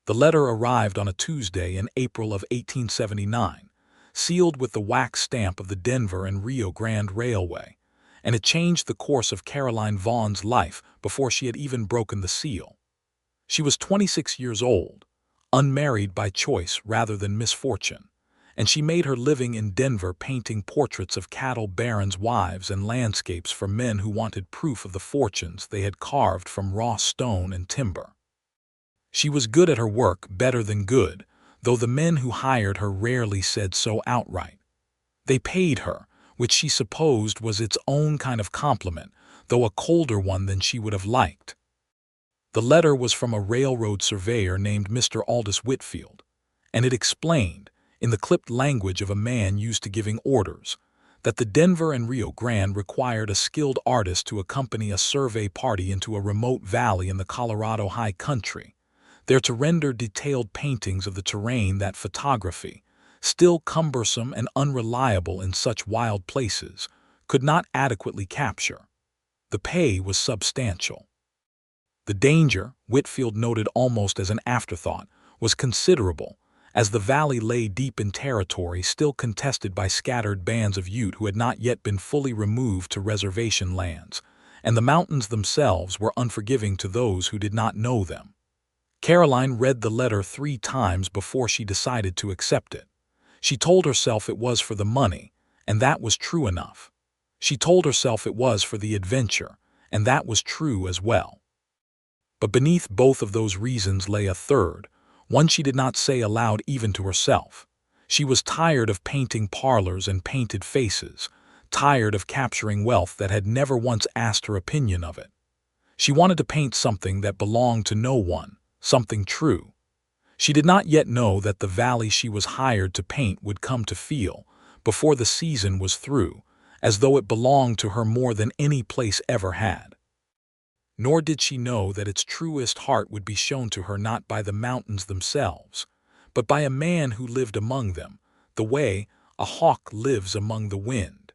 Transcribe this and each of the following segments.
The letter arrived on a Tuesday in April of 1879, sealed with the wax stamp of the Denver and Rio Grande Railway, and it changed the course of Caroline Vaughn's life before she had even broken the seal. She was 26 years old, unmarried by choice rather than misfortune, and she made her living in Denver painting portraits of cattle barons' wives and landscapes for men who wanted proof of the fortunes they had carved from raw stone and timber. She was good at her work, better than good, though the men who hired her rarely said so outright. They paid her, which she supposed was its own kind of compliment, though a colder one than she would have liked. The letter was from a railroad surveyor named Mr. Aldous Whitfield, and it explained, in the clipped language of a man used to giving orders, that the Denver and Rio Grande required a skilled artist to accompany a survey party into a remote valley in the Colorado high country, there to render detailed paintings of the terrain that photography, still cumbersome and unreliable in such wild places, could not adequately capture. The pay was substantial. The danger, Whitfield noted almost as an afterthought, was considerable, as the valley lay deep in territory still contested by scattered bands of Ute who had not yet been fully removed to reservation lands, and the mountains themselves were unforgiving to those who did not know them. Caroline read the letter 3 times before she decided to accept it. She told herself it was for the money, and that was true enough. She told herself it was for the adventure, and that was true as well. But beneath both of those reasons lay a third, one she did not say aloud even to herself. She was tired of painting parlors and painted faces, tired of capturing wealth that had never once asked her opinion of it. She wanted to paint something that belonged to no one, something true. She did not yet know that the valley she was hired to paint would come to feel, before the season was through, as though it belonged to her more than any place ever had. Nor did she know that its truest heart would be shown to her not by the mountains themselves, but by a man who lived among them, the way a hawk lives among the wind.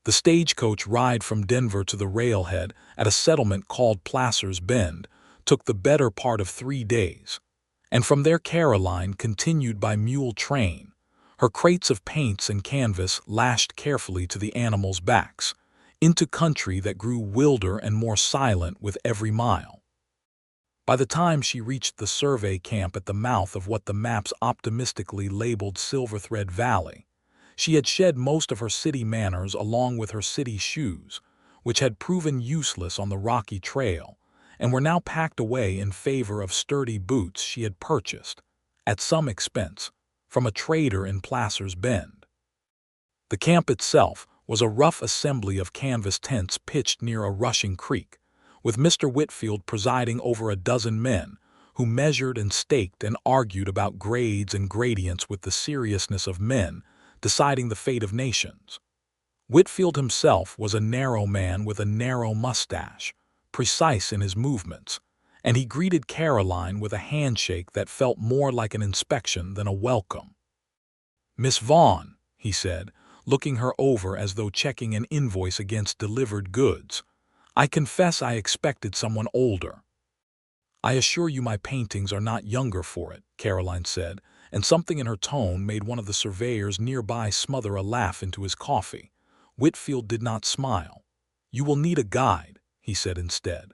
The stagecoach ride from Denver to the railhead at a settlement called Placer's Bend took the better part of 3 days, and from there Caroline continued by mule train, her crates of paints and canvas lashed carefully to the animals' backs, into country that grew wilder and more silent with every mile. By the time she reached the survey camp at the mouth of what the maps optimistically labeled Silverthread Valley, she had shed most of her city manners along with her city shoes, which had proven useless on the rocky trail, and were now packed away in favor of sturdy boots she had purchased, at some expense, from a trader in Placer's Bend. The camp itself was a rough assembly of canvas tents pitched near a rushing creek, with Mr. Whitfield presiding over a dozen men who measured and staked and argued about grades and gradients with the seriousness of men deciding the fate of nations. Whitfield himself was a narrow man with a narrow mustache, precise in his movements, and he greeted Caroline with a handshake that felt more like an inspection than a welcome. "Miss Vaughn," he said, looking her over as though checking an invoice against delivered goods, "I confess I expected someone older." "I assure you my paintings are not younger for it," Caroline said, and something in her tone made one of the surveyors nearby smother a laugh into his coffee. Whitfield did not smile. "You will need a guide," he said instead.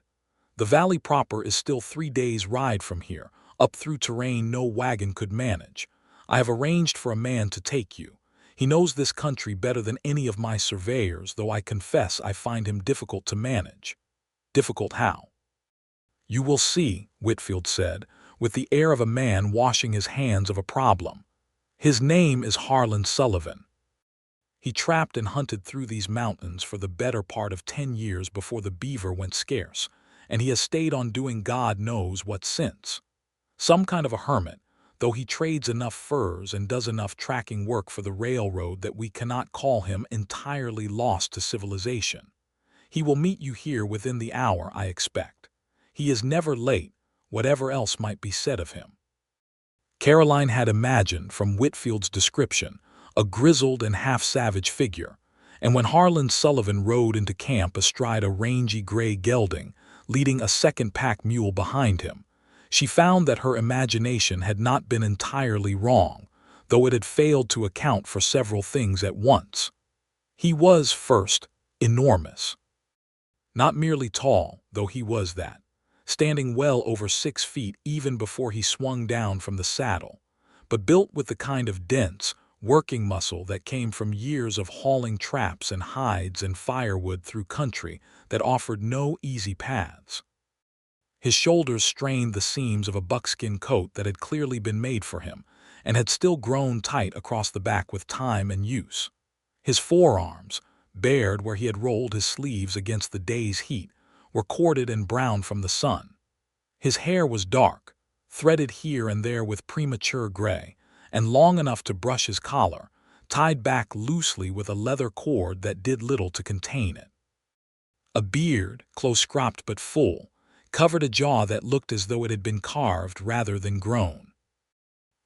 "The valley proper is still 3 days' ride from here, up through terrain no wagon could manage. I have arranged for a man to take you. He knows this country better than any of my surveyors, though I confess I find him difficult to manage." "Difficult how?" "You will see," Whitfield said, with the air of a man washing his hands of a problem. "His name is Harlan Sullivan. He trapped and hunted through these mountains for the better part of 10 years before the beaver went scarce, and he has stayed on doing God knows what since. Some kind of a hermit, though he trades enough furs and does enough tracking work for the railroad that we cannot call him entirely lost to civilization. He will meet you here within the hour, I expect. He is never late, whatever else might be said of him." Caroline had imagined, from Whitfield's description, a grizzled and half-savage figure, and when Harlan Sullivan rode into camp astride a rangy gray gelding, leading a second pack mule behind him, She found that her imagination had not been entirely wrong, though it had failed to account for several things at once. He was, first, enormous. Not merely tall, though he was that, standing well over 6 feet even before he swung down from the saddle, but built with the kind of dense, working muscle that came from years of hauling traps and hides and firewood through country that offered no easy paths. His shoulders strained the seams of a buckskin coat that had clearly been made for him, and had still grown tight across the back with time and use. His forearms, bared where he had rolled his sleeves against the day's heat, were corded and brown from the sun. His hair was dark, threaded here and there with premature gray, and long enough to brush his collar, tied back loosely with a leather cord that did little to contain it. A beard, close-cropped but full, covered a jaw that looked as though it had been carved rather than grown.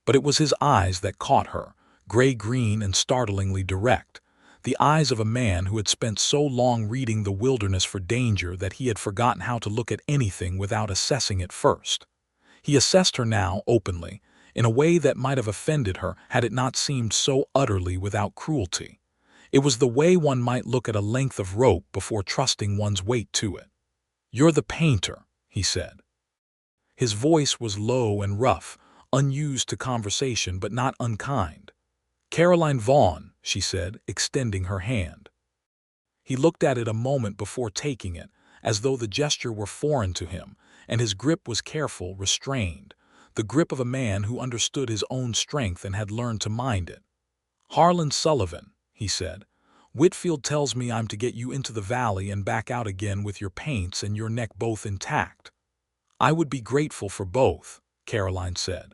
But it was his eyes that caught her, gray-green and startlingly direct, the eyes of a man who had spent so long reading the wilderness for danger that he had forgotten how to look at anything without assessing it first. He assessed her now openly, in a way that might have offended her had it not seemed so utterly without cruelty. It was the way one might look at a length of rope before trusting one's weight to it. "You're the painter," he said. His voice was low and rough, unused to conversation but not unkind. "Caroline Vaughn," she said, extending her hand. He looked at it a moment before taking it, as though the gesture were foreign to him, and his grip was careful, restrained, the grip of a man who understood his own strength and had learned to mind it. "Harlan Sullivan," he said. "Whitfield tells me I'm to get you into the valley and back out again with your paints and your neck both intact." "I would be grateful for both," Caroline said.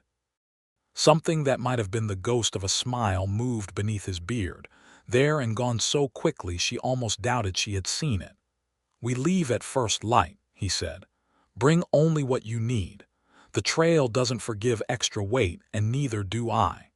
Something that might have been the ghost of a smile moved beneath his beard, there and gone so quickly she almost doubted she had seen it. "We leave at first light," he said. "Bring only what you need. The trail doesn't forgive extra weight, and neither do I."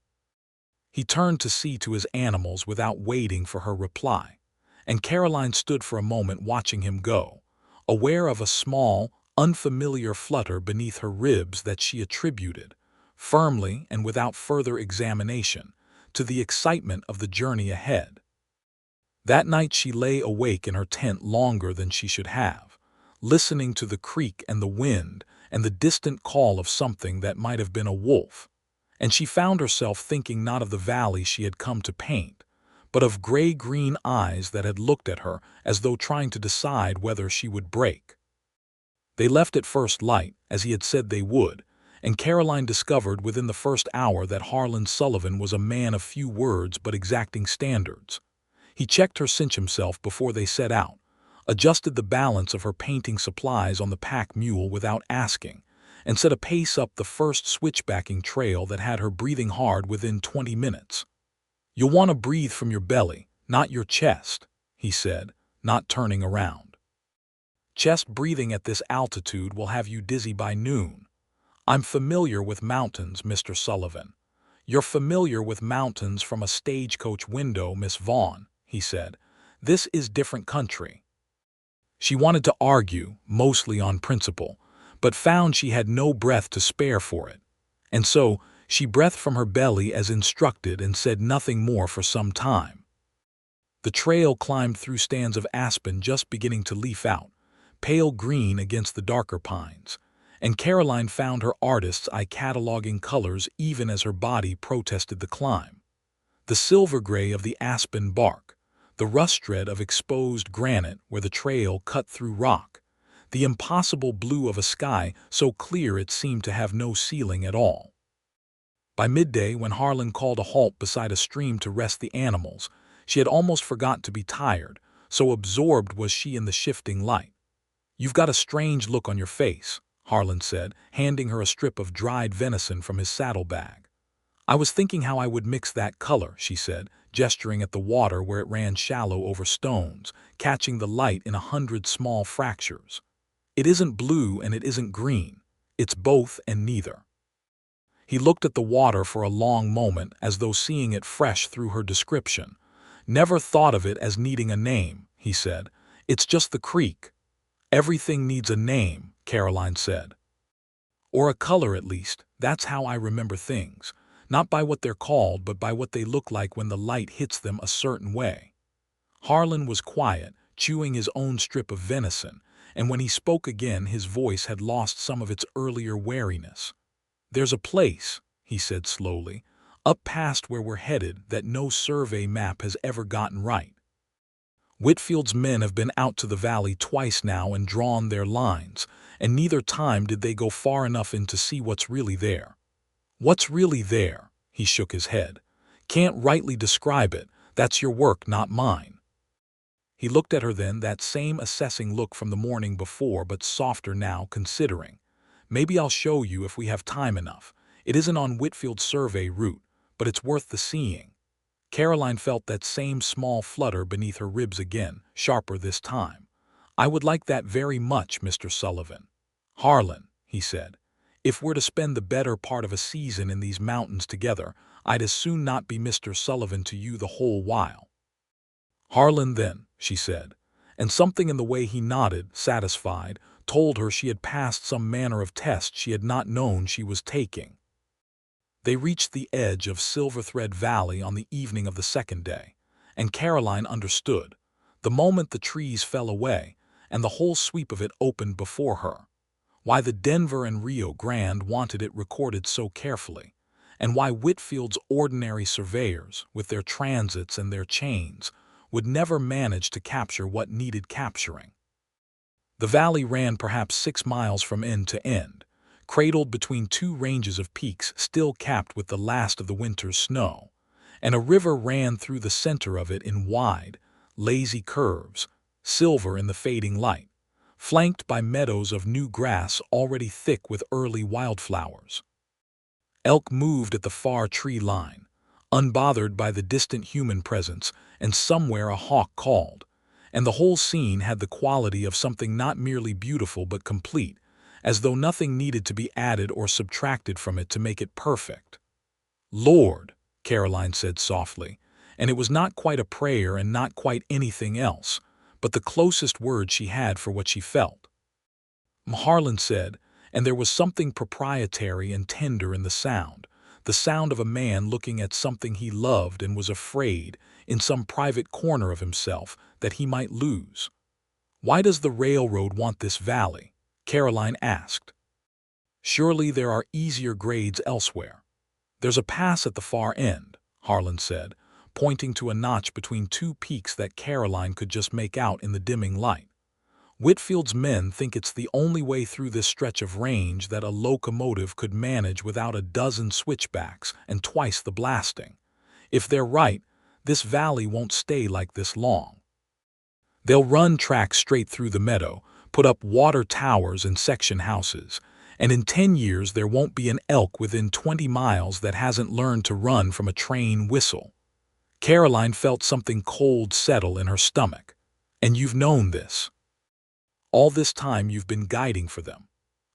He turned to see to his animals without waiting for her reply, and Caroline stood for a moment watching him go, aware of a small, unfamiliar flutter beneath her ribs that she attributed, firmly and without further examination, to the excitement of the journey ahead. That night she lay awake in her tent longer than she should have, listening to the creak and the wind and the distant call of something that might have been a wolf, and she found herself thinking not of the valley she had come to paint, but of gray-green eyes that had looked at her as though trying to decide whether she would break. They left at first light, as he had said they would, and Caroline discovered within the first hour that Harlan Sullivan was a man of few words but exacting standards. He checked her cinch himself before they set out, adjusted the balance of her painting supplies on the pack mule without asking, and set a pace up the first switchbacking trail that had her breathing hard within 20 minutes. "You'll want to breathe from your belly, not your chest," he said, not turning around. "Chest breathing at this altitude will have you dizzy by noon. I'm familiar with mountains, Mr. Sullivan." "You're familiar with mountains from a stagecoach window, Miss Vaughn," he said. "This is different country." She wanted to argue, mostly on principle, but found she had no breath to spare for it, and so she breathed from her belly as instructed and said nothing more for some time. The trail climbed through stands of aspen just beginning to leaf out, pale green against the darker pines, and Caroline found her artist's eye cataloging colors even as her body protested the climb. The silver gray of the aspen bark, the rust red of exposed granite where the trail cut through rock, the impossible blue of a sky so clear it seemed to have no ceiling at all. By midday, when Harlan called a halt beside a stream to rest the animals, she had almost forgot to be tired, so absorbed was she in the shifting light. "You've got a strange look on your face," Harlan said, handing her a strip of dried venison from his saddlebag. "I was thinking how I would mix that color," she said, gesturing at the water where it ran shallow over stones, catching the light in 100 small fractures. "It isn't blue and it isn't green. It's both and neither." He looked at the water for a long moment as though seeing it fresh through her description. "Never thought of it as needing a name," he said. "It's just the creek." "Everything needs a name," Caroline said. Or a color at least. That's how I remember things. Not by what they're called, but by what they look like when the light hits them a certain way. Harlan was quiet, chewing his own strip of venison, and when he spoke again his voice had lost some of its earlier wariness. "There's a place," he said slowly, "up past where we're headed that no survey map has ever gotten right. Whitfield's men have been out to the valley twice now and drawn their lines, and neither time did they go far enough in to see what's really there." "What's really there?" He shook his head. "Can't rightly describe it. That's your work, not mine." He looked at her then, that same assessing look from the morning before, but softer now, considering. "Maybe I'll show you if we have time enough. It isn't on Whitfield's survey route, but it's worth the seeing." Caroline felt that same small flutter beneath her ribs again, sharper this time. "I would like that very much, Mr. Sullivan." "Harlan," he said, "if we're to spend the better part of a season in these mountains together, I'd as soon not be Mr. Sullivan to you the whole while." "Harlan then," she said, and something in the way he nodded, satisfied, told her she had passed some manner of test she had not known she was taking. They reached the edge of Silverthread Valley on the evening of the second day, and Caroline understood, the moment the trees fell away and the whole sweep of it opened before her, why the Denver and Rio Grande wanted it recorded so carefully, and why Whitfield's ordinary surveyors, with their transits and their chains, would never manage to capture what needed capturing. The valley ran perhaps 6 miles from end to end, cradled between two ranges of peaks still capped with the last of the winter's snow, and a river ran through the center of it in wide, lazy curves, silver in the fading light, flanked by meadows of new grass already thick with early wildflowers. Elk moved at the far tree line, unbothered by the distant human presence, and somewhere a hawk called, and the whole scene had the quality of something not merely beautiful but complete, as though nothing needed to be added or subtracted from it to make it perfect. "Lord," Caroline said softly, and it was not quite a prayer and not quite anything else, but the closest word she had for what she felt. Harlan said, and there was something proprietary and tender in the sound of a man looking at something he loved and was afraid, in some private corner of himself, that he might lose. "Why does the railroad want this valley?" Caroline asked. "Surely there are easier grades elsewhere." "There's a pass at the far end," Harlan said, pointing to a notch between two peaks that Caroline could just make out in the dimming light. "Whitfield's men think it's the only way through this stretch of range that a locomotive could manage without a dozen switchbacks and twice the blasting. If they're right, this valley won't stay like this long. They'll run tracks straight through the meadow, put up water towers and section houses, and in 10 years there won't be an elk within 20 miles that hasn't learned to run from a train whistle." Caroline felt something cold settle in her stomach. "And you've known this? All this time you've been guiding for them?"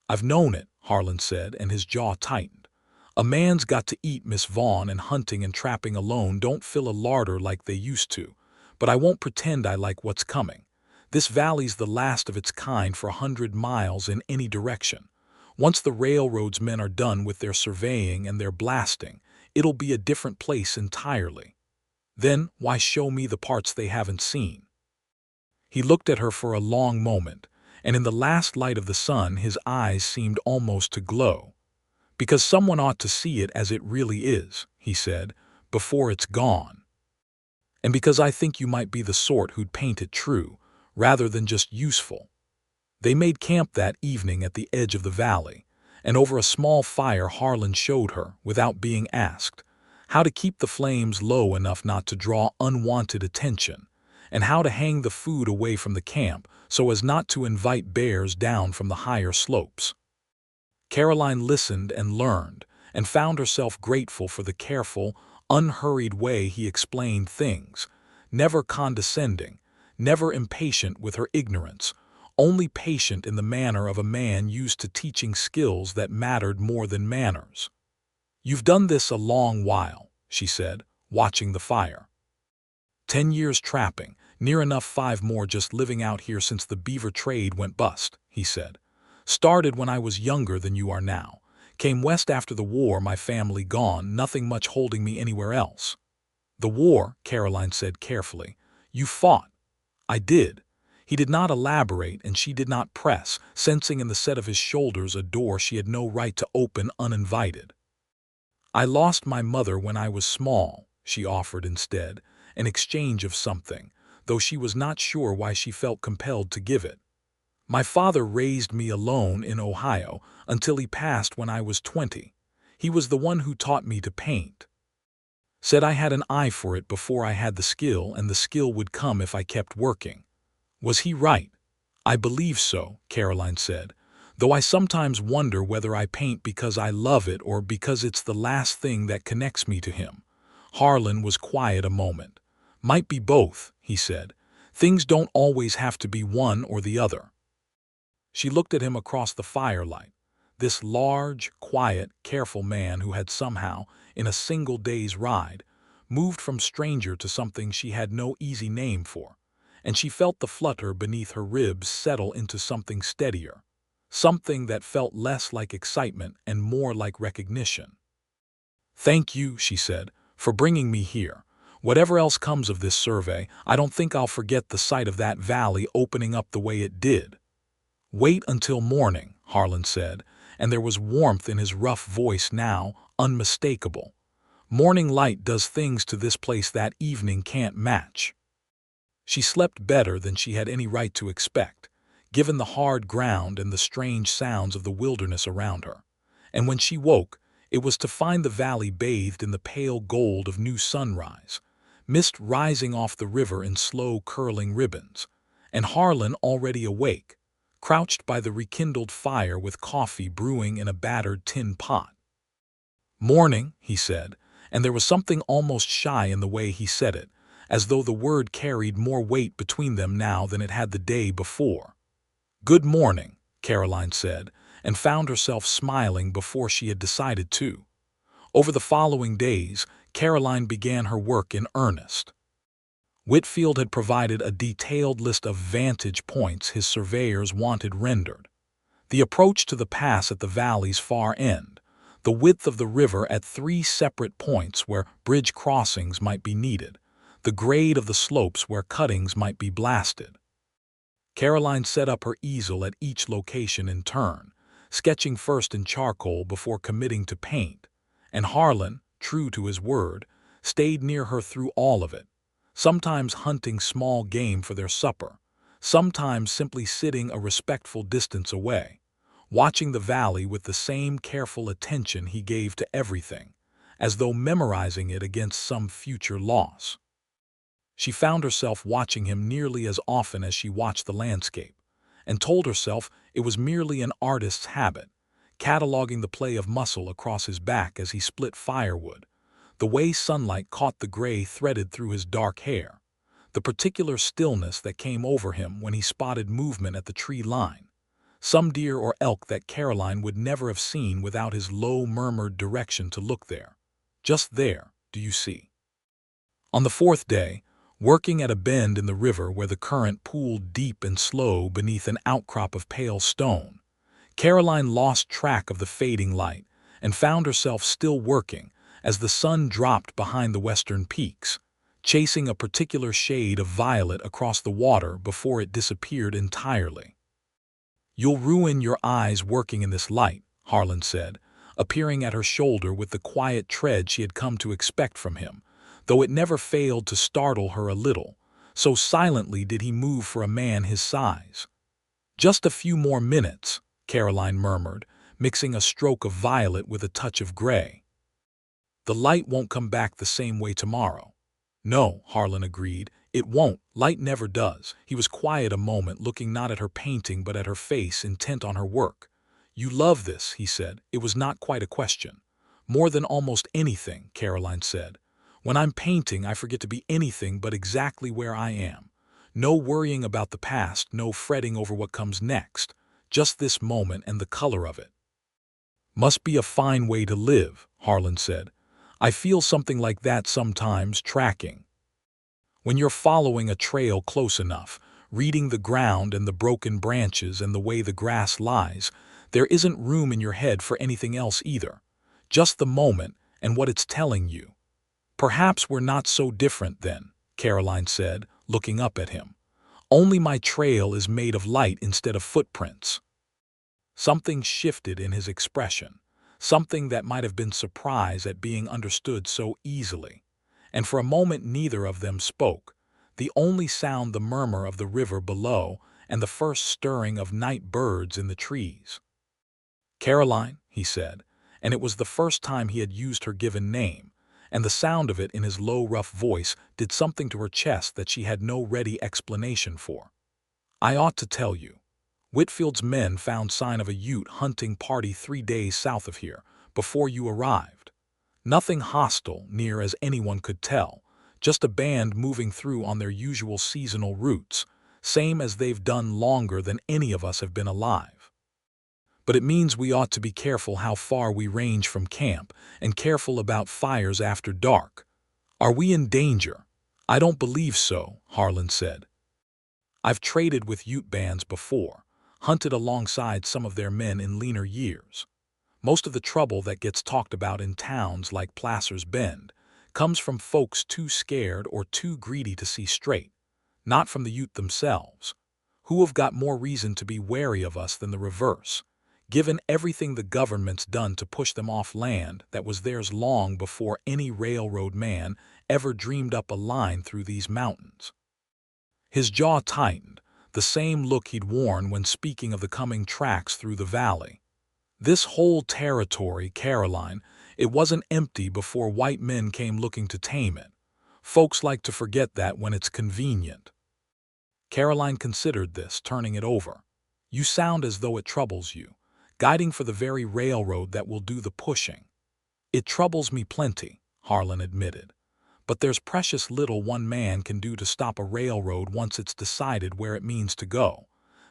"I've known it," Harlan said, and his jaw tightened. "A man's got to eat, Miss Vaughn, and hunting and trapping alone don't fill a larder like they used to, but I won't pretend I like what's coming. This valley's the last of its kind for 100 miles in any direction. Once the railroad's men are done with their surveying and their blasting, it'll be a different place entirely. Then why show me the parts they haven't seen?" He looked at her for a long moment, and in the last light of the sun his eyes seemed almost to glow. "Because someone ought to see it as it really is," he said, "before it's gone. And because I think you might be the sort who'd paint it true, rather than just useful." They made camp that evening at the edge of the valley, and over a small fire Harlan showed her, without being asked, how to keep the flames low enough not to draw unwanted attention, and how to hang the food away from the camp so as not to invite bears down from the higher slopes. Caroline listened and learned, and found herself grateful for the careful, unhurried way he explained things, never condescending, never impatient with her ignorance, only patient in the manner of a man used to teaching skills that mattered more than manners. "You've done this a long while," she said, watching the fire. 10 years trapping, near enough 5 more just living out here since the beaver trade went bust," he said. Started when I was younger than you are now. Came west after the war, my family gone, nothing much holding me anywhere else." "The war," Caroline said carefully. "You fought." "I did." He did not elaborate, and she did not press, sensing in the set of his shoulders a door she had no right to open uninvited. "I lost my mother when I was small," she offered instead, in exchange of something, though she was not sure why she felt compelled to give it. "My father raised me alone in Ohio until he passed when I was 20. He was the one who taught me to paint. Said I had an eye for it before I had the skill, and the skill would come if I kept working." "Was he right?" "I believe so," Caroline said, "though I sometimes wonder whether I paint because I love it or because it's the last thing that connects me to him." Harlan was quiet a moment. "Might be both," he said. "Things don't always have to be one or the other." She looked at him across the firelight. This large, quiet, careful man who had somehow, in a single day's ride, moved from stranger to something she had no easy name for, and she felt the flutter beneath her ribs settle into something steadier, something that felt less like excitement and more like recognition. "Thank you," she said, "for bringing me here. Whatever else comes of this survey, I don't think I'll forget the sight of that valley opening up the way it did." "Wait until morning," Harlan said, and there was warmth in his rough voice now, unmistakable. "Morning light does things to this place that evening can't match." She slept better than she had any right to expect, given the hard ground and the strange sounds of the wilderness around her. And when she woke, it was to find the valley bathed in the pale gold of new sunrise, mist rising off the river in slow curling ribbons, and Harlan already awake, crouched by the rekindled fire with coffee brewing in a battered tin pot. "Morning," he said, and there was something almost shy in the way he said it, as though the word carried more weight between them now than it had the day before. "Good morning," Caroline said, and found herself smiling before she had decided to. Over the following days, Caroline began her work in earnest. Whitfield had provided a detailed list of vantage points his surveyors wanted rendered. The approach to the pass at the valley's far end, the width of the river at 3 separate points where bridge crossings might be needed, the grade of the slopes where cuttings might be blasted. Caroline set up her easel at each location in turn, sketching first in charcoal before committing to paint, and Harlan, true to his word, stayed near her through all of it, sometimes hunting small game for their supper, sometimes simply sitting a respectful distance away, watching the valley with the same careful attention he gave to everything, as though memorizing it against some future loss. She found herself watching him nearly as often as she watched the landscape, and told herself it was merely an artist's habit, cataloging the play of muscle across his back as he split firewood, the way sunlight caught the gray threaded through his dark hair, the particular stillness that came over him when he spotted movement at the tree line, some deer or elk that Caroline would never have seen without his low murmured direction to look there. "Just there, do you see?" On the 4th day, working at a bend in the river where the current pooled deep and slow beneath an outcrop of pale stone, Caroline lost track of the fading light and found herself still working as the sun dropped behind the western peaks, chasing a particular shade of violet across the water before it disappeared entirely. "You'll ruin your eyes working in this light," Harlan said, appearing at her shoulder with the quiet tread she had come to expect from him, though it never failed to startle her a little, so silently did he move for a man his size. "Just a few more minutes," Caroline murmured, mixing a stroke of violet with a touch of gray. "The light won't come back the same way tomorrow." "No," Harlan agreed, "it won't. Light never does." He was quiet a moment, looking not at her painting but at her face, intent on her work. "You love this," he said. It was not quite a question. "More than almost anything," Caroline said. "When I'm painting, I forget to be anything but exactly where I am. No worrying about the past, no fretting over what comes next. Just this moment and the color of it." "Must be a fine way to live," Harlan said. "I feel something like that sometimes, tracking. When you're following a trail close enough, Reading the ground and the broken branches and the way the grass lies, there isn't room in your head for anything else either. Just the moment and what it's telling you. Perhaps we're not so different then, Caroline said, looking up at him. Only my trail is made of light instead of footprints. Something shifted in his expression, something that might have been surprise at being understood so easily. And for a moment neither of them spoke, the only sound the murmur of the river below and the first stirring of night birds in the trees. Caroline, he said, and it was the first time he had used her given name, and the sound of it in his low, rough voice did something to her chest that she had no ready explanation for. I ought to tell you. Whitfield's men found sign of a Ute hunting party 3 days south of here, before you arrived. Nothing hostile, near as anyone could tell, just a band moving through on their usual seasonal routes, same as they've done longer than any of us have been alive. But it means we ought to be careful how far we range from camp, and careful about fires after dark. Are we in danger? I don't believe so, Harlan said. I've traded with Ute bands before, hunted alongside some of their men in leaner years. Most of the trouble that gets talked about in towns like Placer's Bend comes from folks too scared or too greedy to see straight, not from the Ute themselves, who have got more reason to be wary of us than the reverse, given everything the government's done to push them off land that was theirs long before any railroad man ever dreamed up a line through these mountains. His jaw tightened, the same look he'd worn when speaking of the coming tracks through the valley. This whole territory, Caroline, it wasn't empty before white men came looking to tame it. Folks like to forget that when it's convenient. Caroline considered this, turning it over. You sound as though it troubles you, guiding for the very railroad that will do the pushing. It troubles me plenty, Harlan admitted. But there's precious little one man can do to stop a railroad once it's decided where it means to go.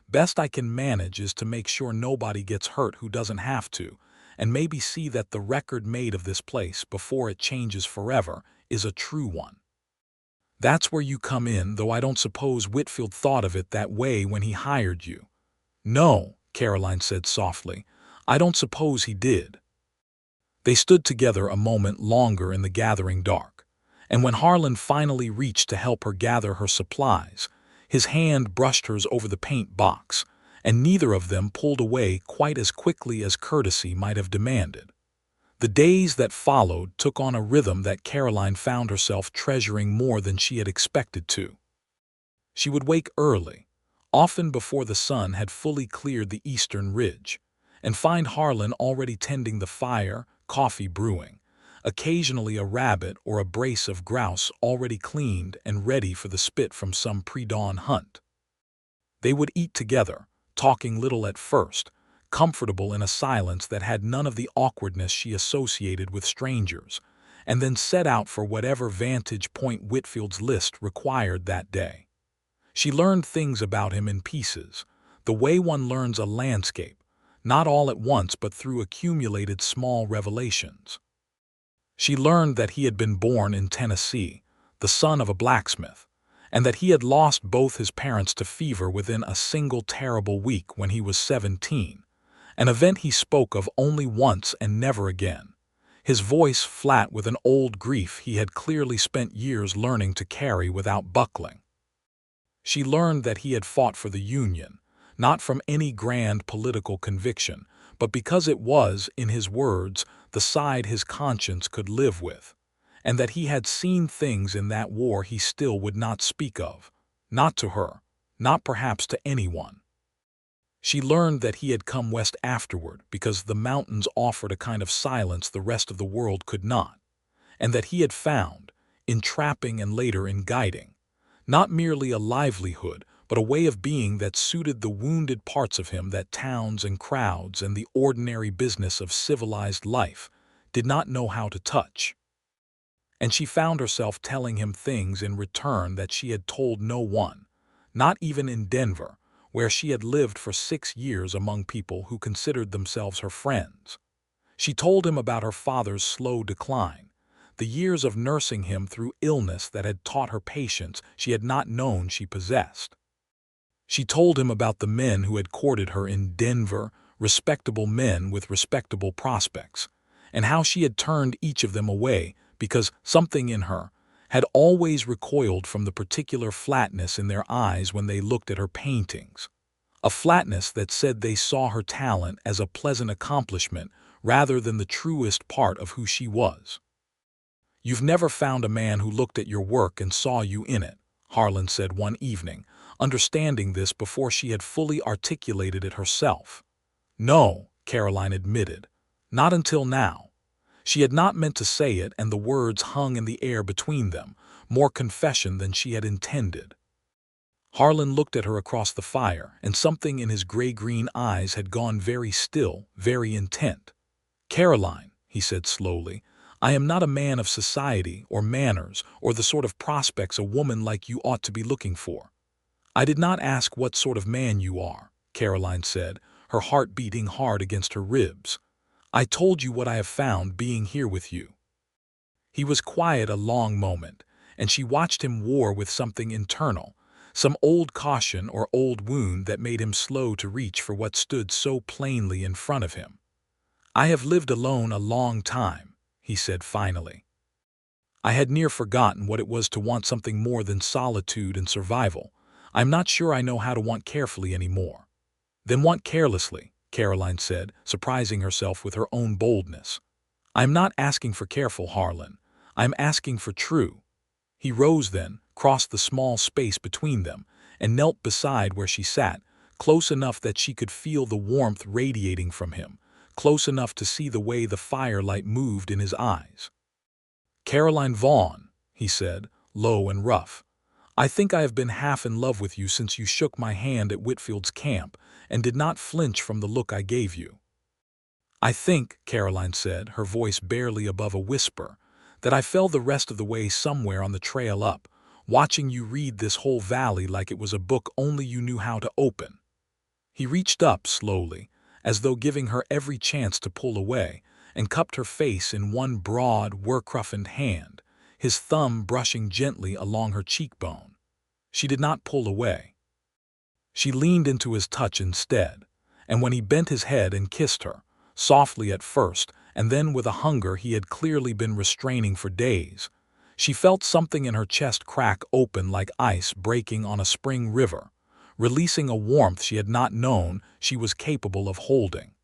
Best I can manage is to make sure nobody gets hurt who doesn't have to, and maybe see that the record made of this place before it changes forever is a true one. That's where you come in, though I don't suppose Whitfield thought of it that way when he hired you. No, Caroline said softly, I don't suppose he did. They stood together a moment longer in the gathering dark, and when Harlan finally reached to help her gather her supplies, his hand brushed hers over the paint box, and neither of them pulled away quite as quickly as courtesy might have demanded. The days that followed took on a rhythm that Caroline found herself treasuring more than she had expected to. She would wake early, often before the sun had fully cleared the eastern ridge, and find Harlan already tending the fire, coffee brewing, occasionally a rabbit or a brace of grouse already cleaned and ready for the spit from some pre-dawn hunt. They would eat together, talking little at first, comfortable in a silence that had none of the awkwardness she associated with strangers, and then set out for whatever vantage point Whitfield's list required that day. She learned things about him in pieces, the way one learns a landscape, not all at once but through accumulated small revelations. She learned that he had been born in Tennessee, the son of a blacksmith, and that he had lost both his parents to fever within a single terrible week when he was 17, an event he spoke of only once and never again, his voice flat with an old grief he had clearly spent years learning to carry without buckling. She learned that he had fought for the Union, not from any grand political conviction, but because it was, in his words, the side his conscience could live with, and that he had seen things in that war he still would not speak of, not to her, not perhaps to anyone. She learned that he had come west afterward because the mountains offered a kind of silence the rest of the world could not, and that he had found, in trapping and later in guiding, not merely a livelihood, but a way of being that suited the wounded parts of him that towns and crowds and the ordinary business of civilized life did not know how to touch. And she found herself telling him things in return that she had told no one, not even in Denver, where she had lived for 6 years among people who considered themselves her friends. She told him about her father's slow decline, the years of nursing him through illness that had taught her patience she had not known she possessed. She told him about the men who had courted her in Denver, respectable men with respectable prospects, and how she had turned each of them away because something in her had always recoiled from the particular flatness in their eyes when they looked at her paintings. A flatness that said they saw her talent as a pleasant accomplishment rather than the truest part of who she was. "You've never found a man who looked at your work and saw you in it," Harlan said one evening, understanding this before she had fully articulated it herself. "No," Caroline admitted, "not until now." She had not meant to say it, and the words hung in the air between them, more confession than she had intended. Harlan looked at her across the fire, and something in his gray-green eyes had gone very still, very intent. "Caroline," he said slowly, "I am not a man of society or manners or the sort of prospects a woman like you ought to be looking for." "I did not ask what sort of man you are," Caroline said, her heart beating hard against her ribs. "I told you what I have found being here with you." He was quiet a long moment, and she watched him war with something internal, some old caution or old wound that made him slow to reach for what stood so plainly in front of him. "I have lived alone a long time," he said finally. "I had near forgotten what it was to want something more than solitude and survival. I'm not sure I know how to want carefully anymore." "Then want carelessly," Caroline said, surprising herself with her own boldness. "I'm not asking for careful, Harlan. I'm asking for true." He rose then, crossed the small space between them, and knelt beside where she sat, close enough that she could feel the warmth radiating from him, close enough to see the way the firelight moved in his eyes. "Caroline Vaughn," he said, low and rough, "I think I have been half in love with you since you shook my hand at Whitfield's camp and did not flinch from the look I gave you." "I think," Caroline said, her voice barely above a whisper, "that I fell the rest of the way somewhere on the trail up, watching you read this whole valley like it was a book only you knew how to open." He reached up slowly, as though giving her every chance to pull away, and cupped her face in one broad, work-roughened hand, his thumb brushing gently along her cheekbone. She did not pull away. She leaned into his touch instead, and when he bent his head and kissed her, softly at first, and then with a hunger he had clearly been restraining for days, she felt something in her chest crack open like ice breaking on a spring river, releasing a warmth she had not known she was capable of holding.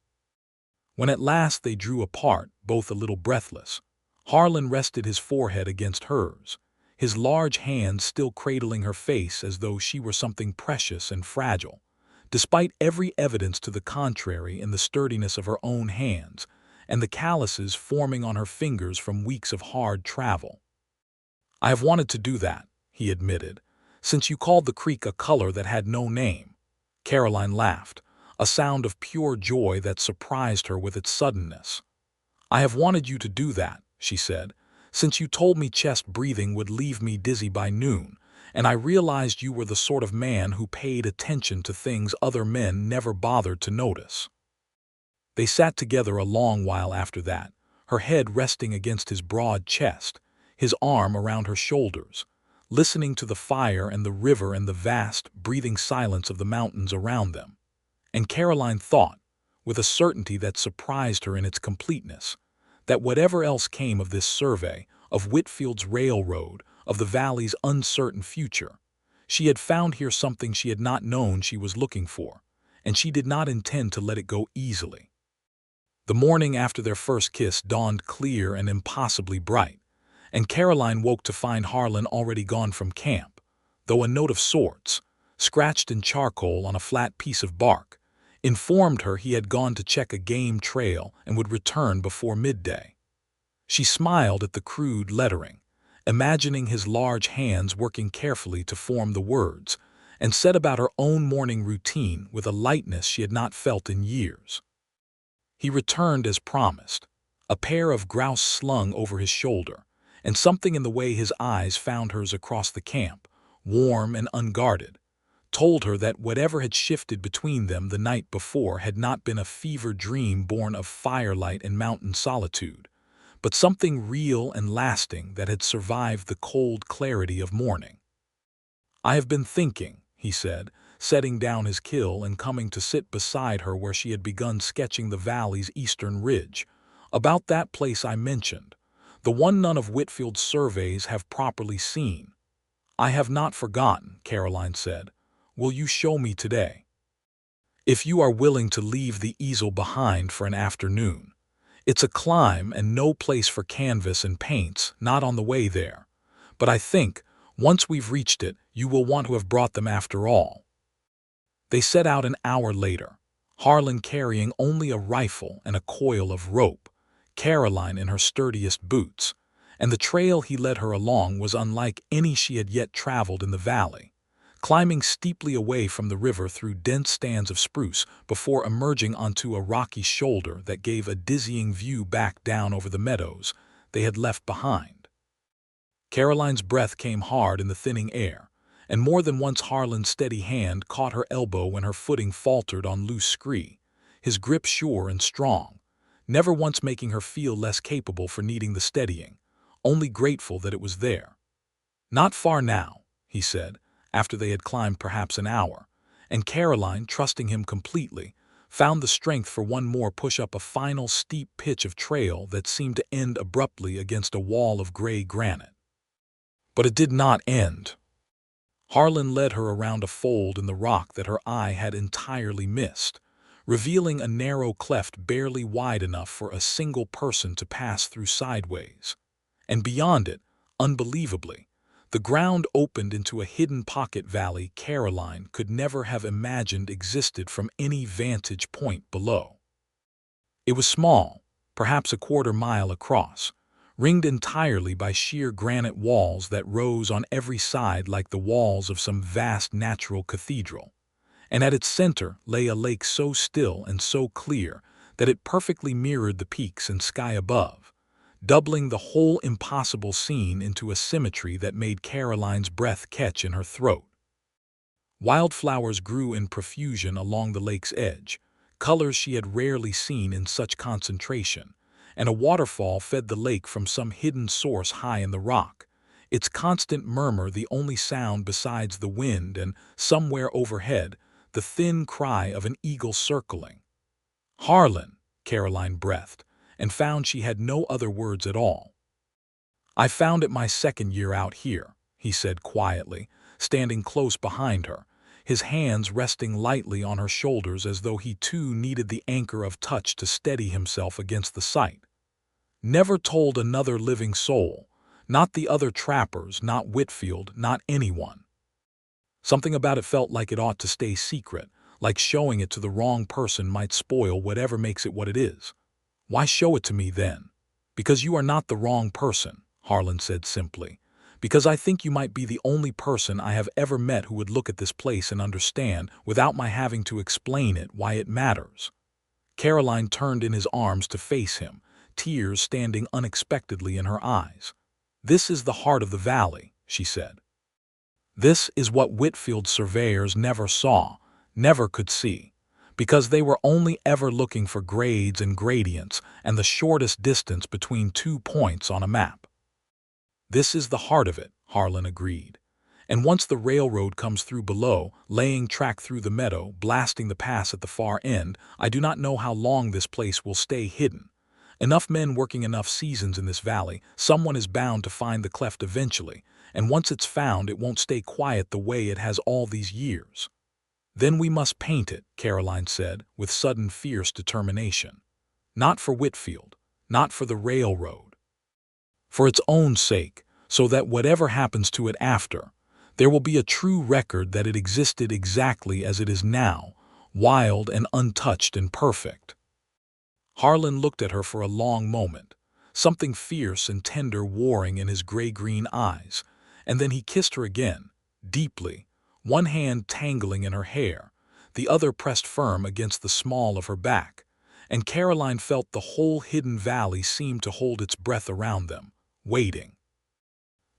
When at last they drew apart, both a little breathless, Harlan rested his forehead against hers, his large hands still cradling her face as though she were something precious and fragile, despite every evidence to the contrary in the sturdiness of her own hands and the calluses forming on her fingers from weeks of hard travel. "I have wanted to do that," he admitted, "since you called the creek a color that had no name." Caroline laughed, a sound of pure joy that surprised her with its suddenness. "I have wanted you to do that," she said, "since you told me chest breathing would leave me dizzy by noon, and I realized you were the sort of man who paid attention to things other men never bothered to notice." They sat together a long while after that, her head resting against his broad chest, his arm around her shoulders, listening to the fire and the river and the vast, breathing silence of the mountains around them. And Caroline thought, with a certainty that surprised her in its completeness, that whatever else came of this survey, of Whitfield's railroad, of the valley's uncertain future, she had found here something she had not known she was looking for, and she did not intend to let it go easily. The morning after their first kiss dawned clear and impossibly bright, and Caroline woke to find Harlan already gone from camp, though a note of sorts, scratched in charcoal on a flat piece of bark, informed her he had gone to check a game trail and would return before midday. She smiled at the crude lettering, imagining his large hands working carefully to form the words, and set about her own morning routine with a lightness she had not felt in years. He returned as promised, a pair of grouse slung over his shoulder, and something in the way his eyes found hers across the camp, warm and unguarded, told her that whatever had shifted between them the night before had not been a fever dream born of firelight and mountain solitude, but something real and lasting that had survived the cold clarity of morning. "I have been thinking," he said, setting down his kill and coming to sit beside her where she had begun sketching the valley's eastern ridge. About that place I mentioned, the one none of Whitfield's surveys have properly seen. I have not forgotten, Caroline said. Will you show me today? If you are willing to leave the easel behind for an afternoon. It's a climb and no place for canvas and paints, not on the way there. But I think, once we've reached it, you will want to have brought them after all. They set out an hour later, Harlan carrying only a rifle and a coil of rope, Caroline in her sturdiest boots, and the trail he led her along was unlike any she had yet traveled in the valley, climbing steeply away from the river through dense stands of spruce before emerging onto a rocky shoulder that gave a dizzying view back down over the meadows they had left behind. Caroline's breath came hard in the thinning air, and more than once Harlan's steady hand caught her elbow when her footing faltered on loose scree, his grip sure and strong, never once making her feel less capable for needing the steadying, only grateful that it was there. Not far now, he said, after they had climbed perhaps an hour, and Caroline, trusting him completely, found the strength for one more push up a final steep pitch of trail that seemed to end abruptly against a wall of gray granite. But it did not end. Harlan led her around a fold in the rock that her eye had entirely missed, revealing a narrow cleft barely wide enough for a single person to pass through sideways. And beyond it, unbelievably, the ground opened into a hidden pocket valley Caroline could never have imagined existed from any vantage point below. It was small, perhaps a quarter-mile across, ringed entirely by sheer granite walls that rose on every side like the walls of some vast natural cathedral, and at its center lay a lake so still and so clear that it perfectly mirrored the peaks and sky above, doubling the whole impossible scene into a symmetry that made Caroline's breath catch in her throat. Wildflowers grew in profusion along the lake's edge, colors she had rarely seen in such concentration, and a waterfall fed the lake from some hidden source high in the rock, its constant murmur the only sound besides the wind and, somewhere overhead, the thin cry of an eagle circling. "Harlan," Caroline breathed, and found she had no other words at all. "I found it my second year out here," he said quietly, standing close behind her, his hands resting lightly on her shoulders as though he too needed the anchor of touch to steady himself against the sight. "Never told another living soul, not the other trappers, not Whitfield, not anyone. Something about it felt like it ought to stay secret, like showing it to the wrong person might spoil whatever makes it what it is. Why show it to me then?" "Because you are not the wrong person," Harlan said simply. "Because I think you might be the only person I have ever met who would look at this place and understand, without my having to explain it, why it matters." Caroline turned in his arms to face him, tears standing unexpectedly in her eyes. "This is the heart of the valley," she said. "This is what Whitfield's surveyors never saw, never could see, because they were only ever looking for grades and gradients and the shortest distance between 2 points on a map." "This is the heart of it," Harlan agreed. "And once the railroad comes through below, laying track through the meadow, blasting the pass at the far end, I do not know how long this place will stay hidden. Enough men working enough seasons in this valley, someone is bound to find the cleft eventually, and once it's found it won't stay quiet the way it has all these years." "Then we must paint it," Caroline said, with sudden fierce determination. "Not for Whitfield, not for the railroad. For its own sake, so that whatever happens to it after, there will be a true record that it existed exactly as it is now, wild and untouched and perfect." Harlan looked at her for a long moment, something fierce and tender warring in his gray-green eyes, and then he kissed her again, deeply, one hand tangling in her hair, the other pressed firm against the small of her back, and Caroline felt the whole hidden valley seem to hold its breath around them, waiting.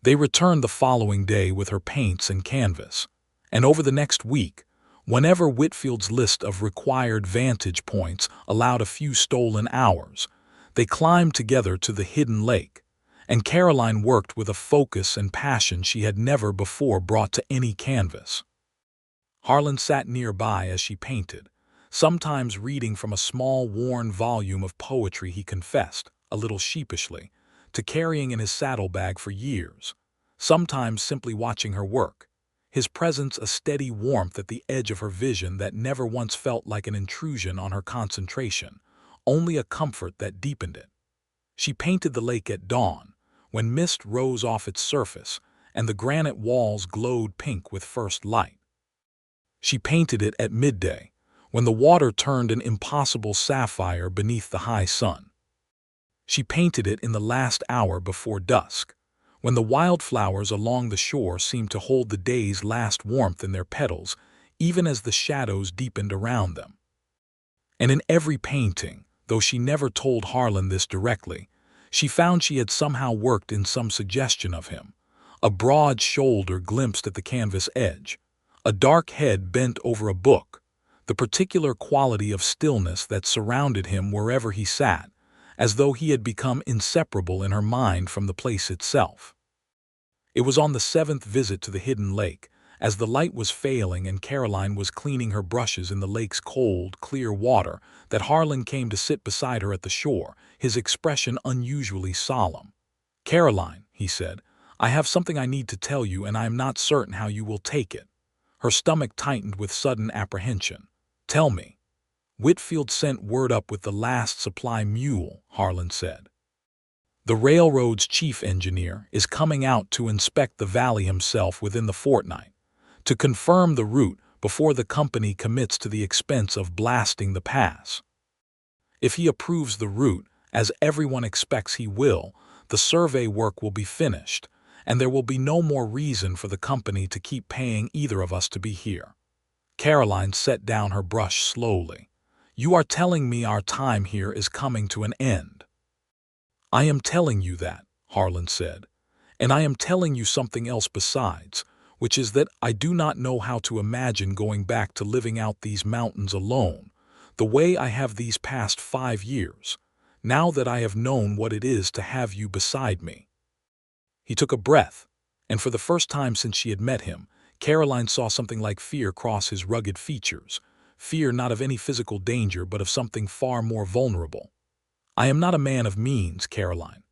They returned the following day with her paints and canvas, and over the next week, whenever Whitfield's list of required vantage points allowed a few stolen hours, they climbed together to the hidden lake, and Caroline worked with a focus and passion she had never before brought to any canvas. Harlan sat nearby as she painted, sometimes reading from a small, worn volume of poetry he confessed, a little sheepishly, to carrying in his saddlebag for years, sometimes simply watching her work, his presence a steady warmth at the edge of her vision that never once felt like an intrusion on her concentration, only a comfort that deepened it. She painted the lake at dawn, when mist rose off its surface and the granite walls glowed pink with first light. She painted it at midday, when the water turned an impossible sapphire beneath the high sun. She painted it in the last hour before dusk, when the wildflowers along the shore seemed to hold the day's last warmth in their petals, even as the shadows deepened around them. And in every painting, though she never told Harlan this directly, she found she had somehow worked in some suggestion of him, a broad shoulder glimpsed at the canvas edge, a dark head bent over a book, the particular quality of stillness that surrounded him wherever he sat, as though he had become inseparable in her mind from the place itself. It was on the 7th visit to the hidden lake, as the light was failing and Caroline was cleaning her brushes in the lake's cold, clear water, that Harlan came to sit beside her at the shore, his expression unusually solemn. "Caroline," he said, "I have something I need to tell you, and I am not certain how you will take it." Her stomach tightened with sudden apprehension. "Tell me." "Whitfield sent word up with the last supply mule," Harlan said. "The railroad's chief engineer is coming out to inspect the valley himself within the fortnight, to confirm the route before the company commits to the expense of blasting the pass. If he approves the route, as everyone expects he will, the survey work will be finished, and there will be no more reason for the company to keep paying either of us to be here." Caroline set down her brush slowly. "You are telling me our time here is coming to an end." "I am telling you that," Harlan said, "and I am telling you something else besides, which is that I do not know how to imagine going back to living out these mountains alone, the way I have these past 5 years, now that I have known what it is to have you beside me." He took a breath, and for the first time since she had met him, Caroline saw something like fear cross his rugged features, fear not of any physical danger but of something far more vulnerable. "I am not a man of means, Caroline.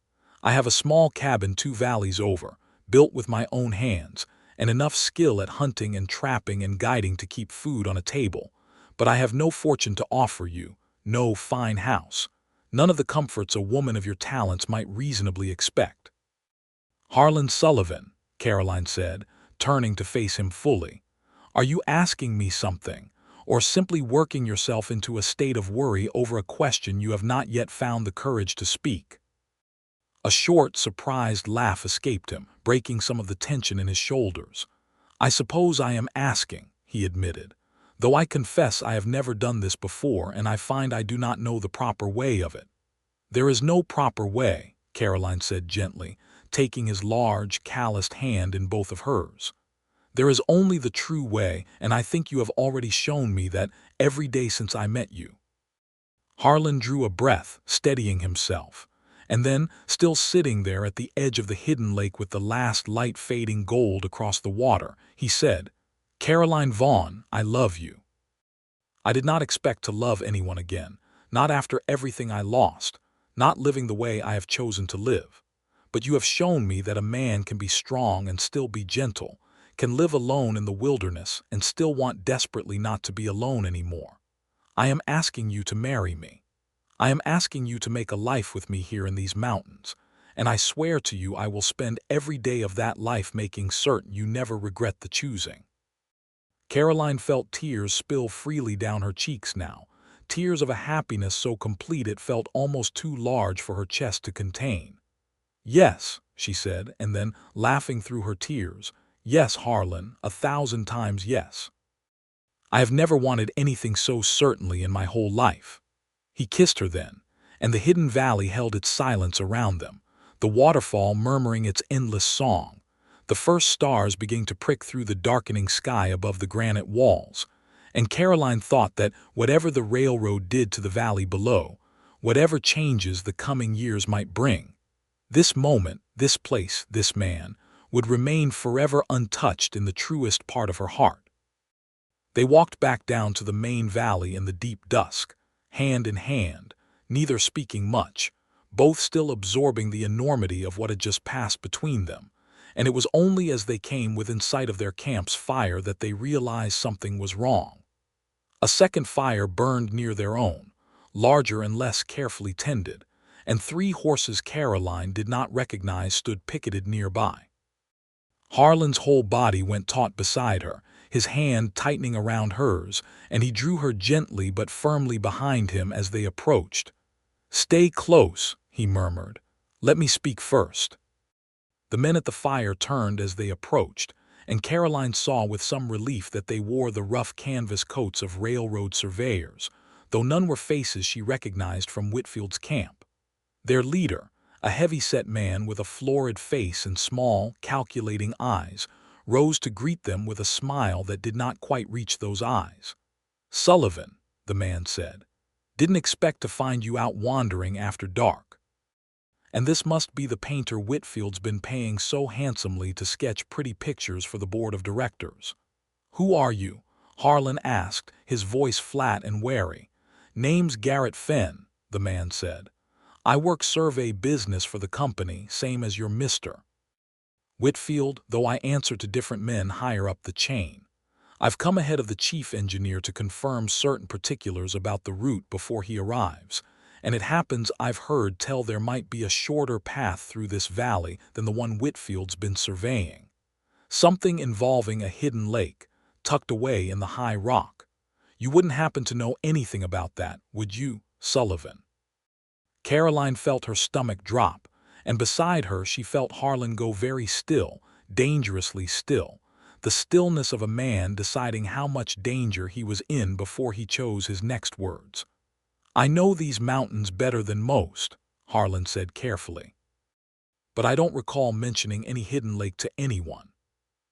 I have a small cabin 2 valleys over, built with my own hands, and enough skill at hunting and trapping and guiding to keep food on a table, but I have no fortune to offer you, no fine house, none of the comforts a woman of your talents might reasonably expect." "Harlan Sullivan," Caroline said, turning to face him fully, "are you asking me something, or simply working yourself into a state of worry over a question you have not yet found the courage to speak?" A short, surprised laugh escaped him, breaking some of the tension in his shoulders. "I suppose I am asking," he admitted, "though I confess I have never done this before and I find I do not know the proper way of it." "There is no proper way," Caroline said gently, taking his large, calloused hand in both of hers. "There is only the true way, and I think you have already shown me that every day since I met you." Harlan drew a breath, steadying himself, and then, still sitting there at the edge of the hidden lake with the last light fading gold across the water, he said, "Caroline Vaughn, I love you. I did not expect to love anyone again, not after everything I lost, not living the way I have chosen to live. But you have shown me that a man can be strong and still be gentle, can live alone in the wilderness and still want desperately not to be alone anymore. I am asking you to marry me. I am asking you to make a life with me here in these mountains, and I swear to you I will spend every day of that life making certain you never regret the choosing." Caroline felt tears spill freely down her cheeks now, tears of a happiness so complete it felt almost too large for her chest to contain. "Yes," she said, and then, laughing through her tears, "Yes, Harlan, 1,000 times yes. I have never wanted anything so certainly in my whole life." He kissed her then, and the hidden valley held its silence around them, the waterfall murmuring its endless song, the first stars beginning to prick through the darkening sky above the granite walls, and Caroline thought that whatever the railroad did to the valley below, whatever changes the coming years might bring, this moment, this place, this man, would remain forever untouched in the truest part of her heart. They walked back down to the main valley in the deep dusk, hand in hand, neither speaking much, both still absorbing the enormity of what had just passed between them, and it was only as they came within sight of their camp's fire that they realized something was wrong. A second fire burned near their own, larger and less carefully tended, and 3 horses Caroline did not recognize stood picketed nearby. Harlan's whole body went taut beside her, his hand tightening around hers, and he drew her gently but firmly behind him as they approached. "Stay close," he murmured. "Let me speak first." The men at the fire turned as they approached, and Caroline saw with some relief that they wore the rough canvas coats of railroad surveyors, though none were faces she recognized from Whitfield's camp. Their leader, a heavy-set man with a florid face and small, calculating eyes, rose to greet them with a smile that did not quite reach those eyes. "Sullivan," the man said, "didn't expect to find you out wandering after dark. And this must be the painter Whitfield's been paying so handsomely to sketch pretty pictures for the board of directors." "Who are you?" Harlan asked, his voice flat and wary. "Name's Garrett Fenn," the man said. "I work survey business for the company, same as your Mr. Whitfield, though I answer to different men higher up the chain. I've come ahead of the chief engineer to confirm certain particulars about the route before he arrives, and it happens I've heard tell there might be a shorter path through this valley than the one Whitfield's been surveying. Something involving a hidden lake, tucked away in the high rock. You wouldn't happen to know anything about that, would you, Sullivan?" Caroline felt her stomach drop, and beside her she felt Harlan go very still, dangerously still, the stillness of a man deciding how much danger he was in before he chose his next words. "I know these mountains better than most," Harlan said carefully. "But I don't recall mentioning any hidden lake to anyone."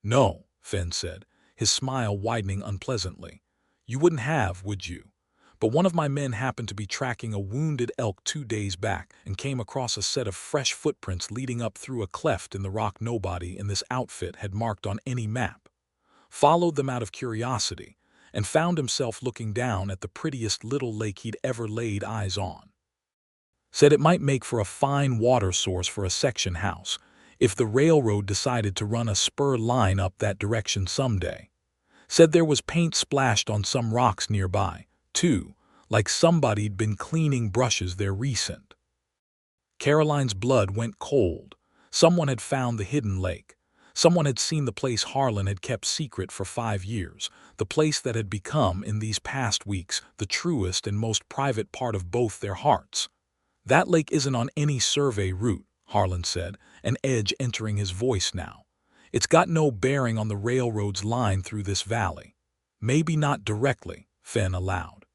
"No," Fenn said, his smile widening unpleasantly. "You wouldn't have, would you? But one of my men happened to be tracking a wounded elk 2 days back and came across a set of fresh footprints leading up through a cleft in the rock nobody in this outfit had marked on any map. Followed them out of curiosity, and found himself looking down at the prettiest little lake he'd ever laid eyes on. Said it might make for a fine water source for a section house, if the railroad decided to run a spur line up that direction someday. Said there was paint splashed on some rocks nearby, too, like somebody'd been cleaning brushes there recent." Caroline's blood went cold. Someone had found the hidden lake. Someone had seen the place Harlan had kept secret for 5 years, the place that had become, in these past weeks, the truest and most private part of both their hearts. "That lake isn't on any survey route," Harlan said, an edge entering his voice now. "It's got no bearing on the railroad's line through this valley." "Maybe not directly," Fenn allowed.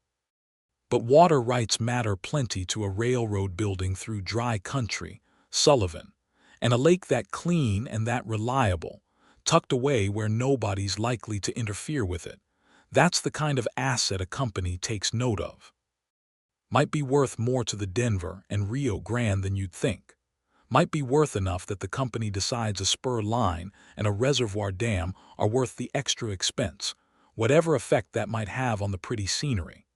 "But water rights matter plenty to a railroad building through dry country, Sullivan, and a lake that clean and that reliable, tucked away where nobody's likely to interfere with it. That's the kind of asset a company takes note of. Might be worth more to the Denver and Rio Grande than you'd think. Might be worth enough that the company decides a spur line and a reservoir dam are worth the extra expense, whatever effect that might have on the pretty scenery."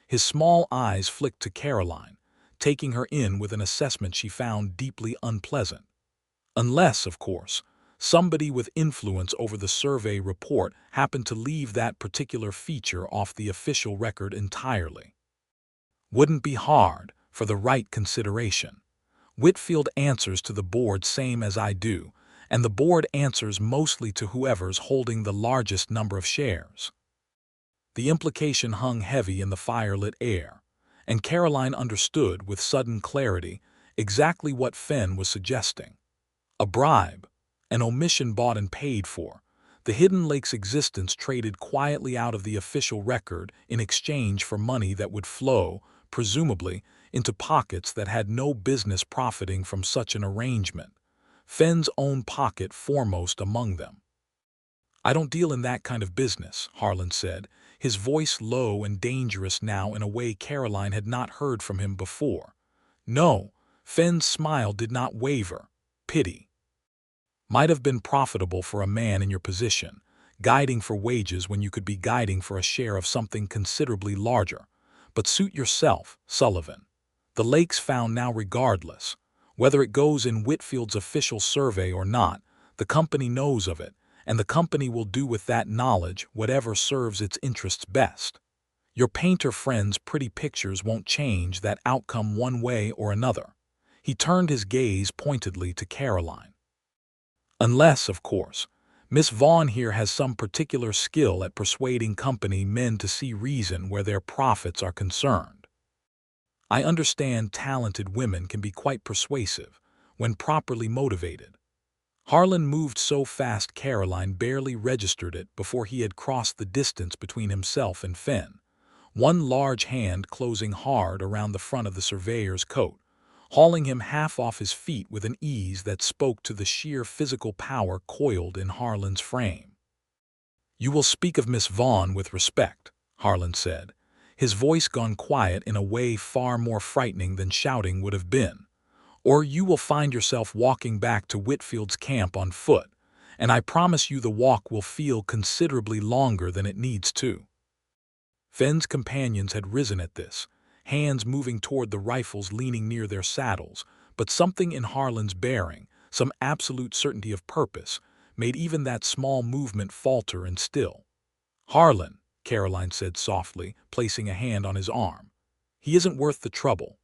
His small eyes flicked to Caroline, taking her in with an assessment she found deeply unpleasant. "Unless, of course, somebody with influence over the survey report happened to leave that particular feature off the official record entirely. Wouldn't be hard, for the right consideration. Whitfield answers to the board same as I do, and the board answers mostly to whoever's holding the largest number of shares." The implication hung heavy in the firelit air, and Caroline understood with sudden clarity exactly what Fenn was suggesting. A bribe, an omission bought and paid for, the hidden lake's existence traded quietly out of the official record in exchange for money that would flow, presumably, into pockets that had no business profiting from such an arrangement, Fenn's own pocket foremost among them. "I don't deal in that kind of business," Harlan said, his voice low and dangerous now in a way Caroline had not heard from him before. "No," Fenn's smile did not waver. "Pity. Might have been profitable for a man in your position. guiding for wages when you could be guiding for a share of something considerably larger. But suit yourself, Sullivan. The lake's found now regardless. Whether it goes in Whitfield's official survey or not, the company knows of it, and the company will do with that knowledge whatever serves its interests best. Your painter friend's pretty pictures won't change that outcome one way or another. He turned his gaze pointedly to Caroline. Unless, of course, Miss Vaughn here has some particular skill at persuading company men to see reason where their profits are concerned. I understand talented women can be quite persuasive when properly motivated. Harlan moved so fast Caroline barely registered it before he had crossed the distance between himself and Finn, one large hand closing hard around the front of the surveyor's coat, hauling him half off his feet with an ease that spoke to the sheer physical power coiled in Harlan's frame. "You will speak of Miss Vaughn with respect," Harlan said, his voice gone quiet in a way far more frightening than shouting would have been. "Or you will find yourself walking back to Whitfield's camp on foot, and I promise you the walk will feel considerably longer than it needs to." Finn's companions had risen at this, hands moving toward the rifles leaning near their saddles, but something in Harlan's bearing, some absolute certainty of purpose, made even that small movement falter and still. "Harlan," Caroline said softly, placing a hand on his arm. "He isn't worth the trouble."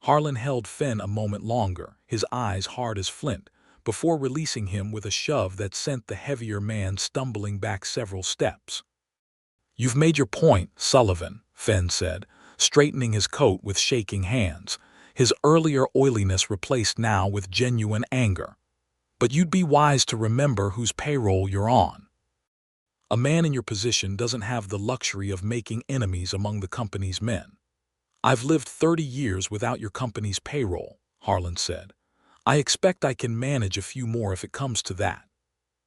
Harlan held Finn a moment longer, his eyes hard as flint, before releasing him with a shove that sent the heavier man stumbling back several steps. "You've made your point, Sullivan," Finn said, straightening his coat with shaking hands, his earlier oiliness replaced now with genuine anger. "But you'd be wise to remember whose payroll you're on. A man in your position doesn't have the luxury of making enemies among the company's men." "I've lived 30 years without your company's payroll," Harlan said. "I expect I can manage a few more if it comes to that."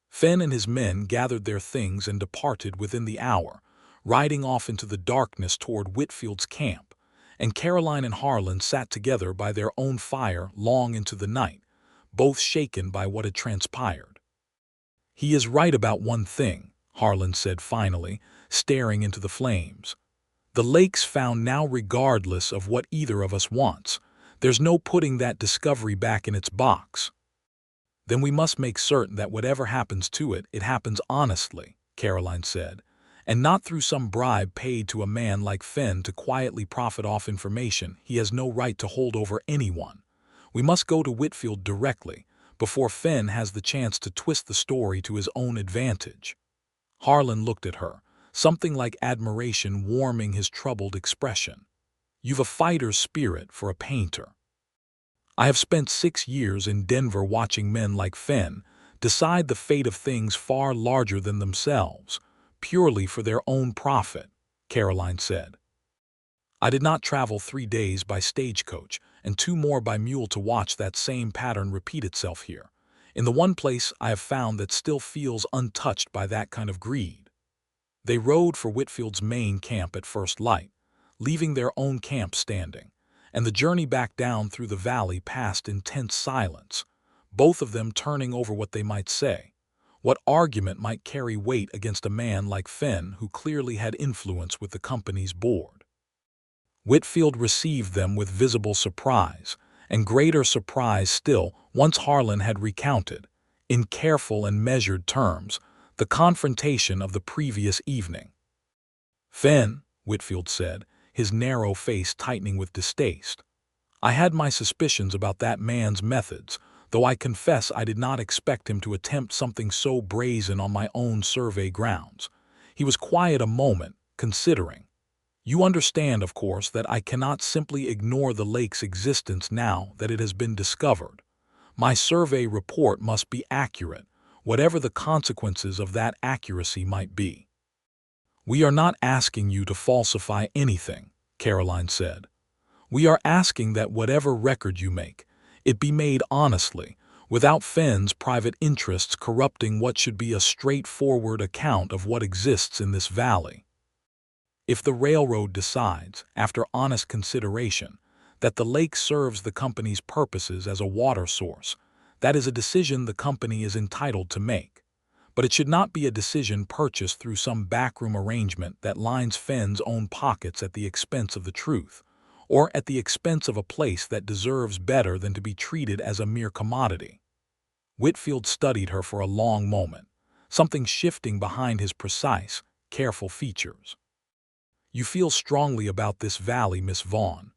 Finn and his men gathered their things and departed within the hour, riding off into the darkness toward Whitfield's camp, and Caroline and Harlan sat together by their own fire long into the night, both shaken by what had transpired. "He is right about one thing," Harlan said finally, staring into the flames. "The lake's found now regardless of what either of us wants. There's no putting that discovery back in its box." "Then we must make certain that whatever happens to it, it happens honestly," Caroline said, "and not through some bribe paid to a man like Finn to quietly profit off information he has no right to hold over anyone. We must go to Whitfield directly, before Finn has the chance to twist the story to his own advantage." Harlan looked at her, something like admiration warming his troubled expression. "You've a fighter's spirit for a painter." "I have spent 6 years in Denver watching men like Finn decide the fate of things far larger than themselves, purely for their own profit," Caroline said. "I did not travel 3 days by stagecoach and 2 more by mule to watch that same pattern repeat itself here, in the one place I have found that still feels untouched by that kind of greed." They rode for Whitfield's main camp at first light, leaving their own camp standing, and the journey back down through the valley passed in tense silence, both of them turning over what they might say, what argument might carry weight against a man like Finn who clearly had influence with the company's board. Whitfield received them with visible surprise, and greater surprise still once Harlan had recounted, in careful and measured terms, the confrontation of the previous evening. "Finn," Whitfield said, his narrow face tightening with distaste, "I had my suspicions about that man's methods, though I confess I did not expect him to attempt something so brazen on my own survey grounds. He was quiet a moment, considering. You understand, of course, that I cannot simply ignore the lake's existence now that it has been discovered. My survey report must be accurate, whatever the consequences of that accuracy might be." "We are not asking you to falsify anything," Caroline said. "We are asking that whatever record you make, it be made honestly, without Finn's private interests corrupting what should be a straightforward account of what exists in this valley. If the railroad decides, after honest consideration, that the lake serves the company's purposes as a water source, that is a decision the company is entitled to make. But it should not be a decision purchased through some backroom arrangement that lines Fenn's own pockets at the expense of the truth, or at the expense of a place that deserves better than to be treated as a mere commodity. Whitfield studied her for a long moment, something shifting behind his precise, careful features. "You feel strongly about this valley, Miss Vaughn.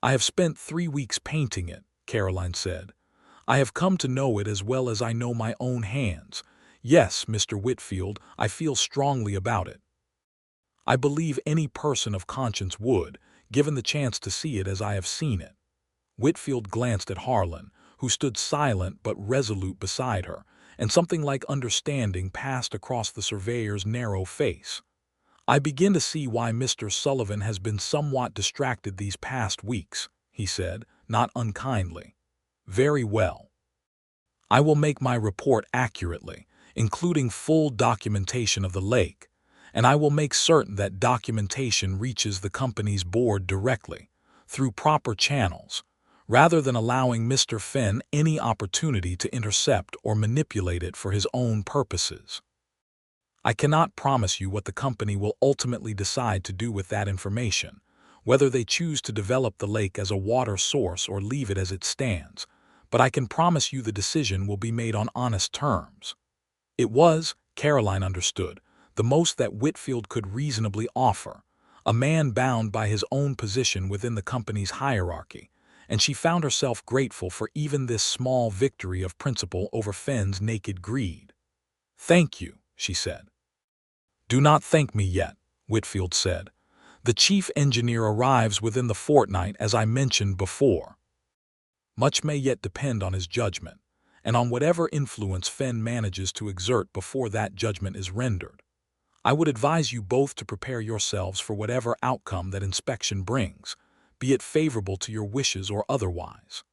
I have spent 3 weeks painting it," Caroline said. "I have come to know it as well as I know my own hands. Yes, Mr. Whitfield, I feel strongly about it. I believe any person of conscience would, given the chance to see it as I have seen it." Whitfield glanced at Harlan, who stood silent but resolute beside her, and something like understanding passed across the surveyor's narrow face. "I begin to see why Mr. Sullivan has been somewhat distracted these past weeks," he said, not unkindly. "Very well. I will make my report accurately, including full documentation of the lake, and I will make certain that documentation reaches the company's board directly, through proper channels, rather than allowing Mr. Fenn any opportunity to intercept or manipulate it for his own purposes. I cannot promise you what the company will ultimately decide to do with that information, whether they choose to develop the lake as a water source or leave it as it stands, but I can promise you the decision will be made on honest terms." It was, Caroline understood, the most that Whitfield could reasonably offer, a man bound by his own position within the company's hierarchy, and she found herself grateful for even this small victory of principle over Fenn's naked greed. "Thank you," she said. "Do not thank me yet," Whitfield said. "The chief engineer arrives within the fortnight, as I mentioned before. Much may yet depend on his judgment, and on whatever influence Fenn manages to exert before that judgment is rendered. I would advise you both to prepare yourselves for whatever outcome that inspection brings, be it favorable to your wishes or otherwise."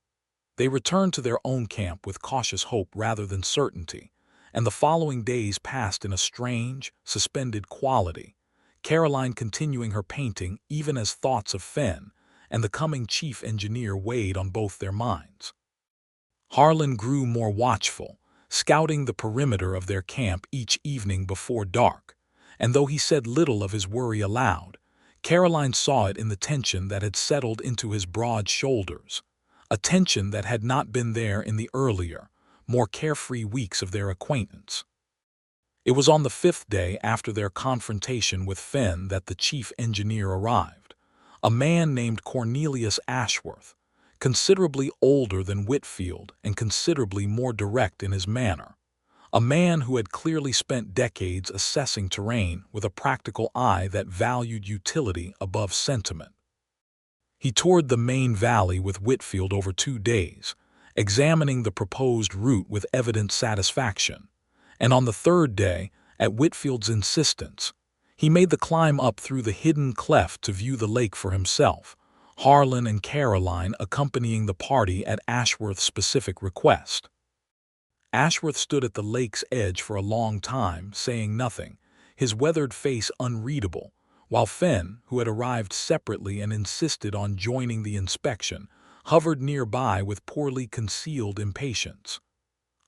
They returned to their own camp with cautious hope rather than certainty, and the following days passed in a strange, suspended quality, Caroline continuing her painting even as thoughts of Fenn and the coming chief engineer weighed on both their minds. Harlan grew more watchful, scouting the perimeter of their camp each evening before dark, and though he said little of his worry aloud, Caroline saw it in the tension that had settled into his broad shoulders, a tension that had not been there in the earlier, more carefree weeks of their acquaintance. It was on the 5th day after their confrontation with Fenn that the chief engineer arrived, a man named Cornelius Ashworth, considerably older than Whitfield and considerably more direct in his manner, a man who had clearly spent decades assessing terrain with a practical eye that valued utility above sentiment. He toured the main valley with Whitfield over 2 days, examining the proposed route with evident satisfaction, and on the 3rd day, at Whitfield's insistence, he made the climb up through the hidden cleft to view the lake for himself, Harlan and Caroline accompanying the party at Ashworth's specific request. Ashworth stood at the lake's edge for a long time, saying nothing, his weathered face unreadable, while Fenn, who had arrived separately and insisted on joining the inspection, hovered nearby with poorly concealed impatience.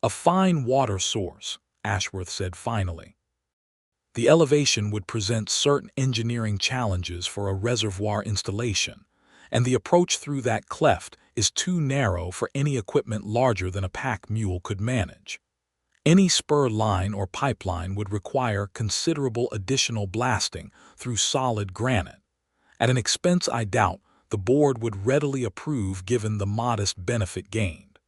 "A fine water source," Ashworth said finally. "The elevation would present certain engineering challenges for a reservoir installation, and the approach through that cleft is too narrow for any equipment larger than a pack mule could manage. Any spur line or pipeline would require considerable additional blasting through solid granite, at an expense I doubt the board would readily approve given the modest benefit gained."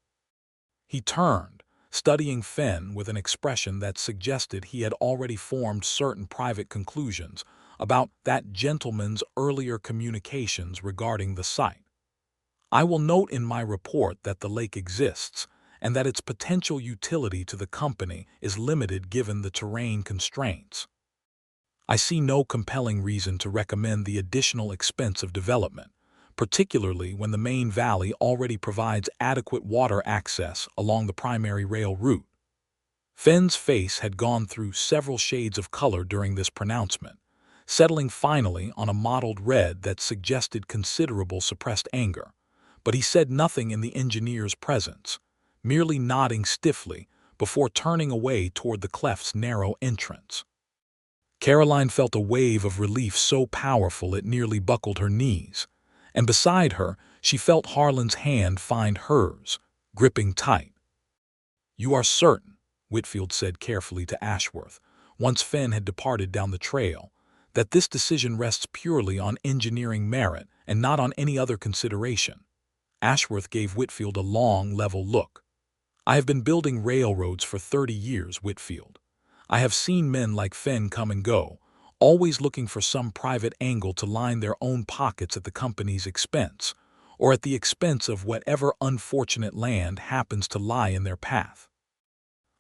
He turned, studying Fenn with an expression that suggested he had already formed certain private conclusions about that gentleman's earlier communications regarding the site. "I will note in my report that the lake exists, and that its potential utility to the company is limited given the terrain constraints. I see no compelling reason to recommend the additional expense of development, particularly when the main valley already provides adequate water access along the primary rail route." Fenn's face had gone through several shades of color during this pronouncement, settling finally on a mottled red that suggested considerable suppressed anger, but he said nothing in the engineer's presence, merely nodding stiffly, before turning away toward the cleft's narrow entrance. Caroline felt a wave of relief so powerful it nearly buckled her knees, and beside her she felt Harlan's hand find hers, gripping tight. "You are certain," Whitfield said carefully to Ashworth, once Fenn had departed down the trail, "that this decision rests purely on engineering merit and not on any other consideration?" Ashworth gave Whitfield a long, level look. "I have been building railroads for 30 years, Whitfield. I have seen men like Fenn come and go, always looking for some private angle to line their own pockets at the company's expense, or at the expense of whatever unfortunate land happens to lie in their path.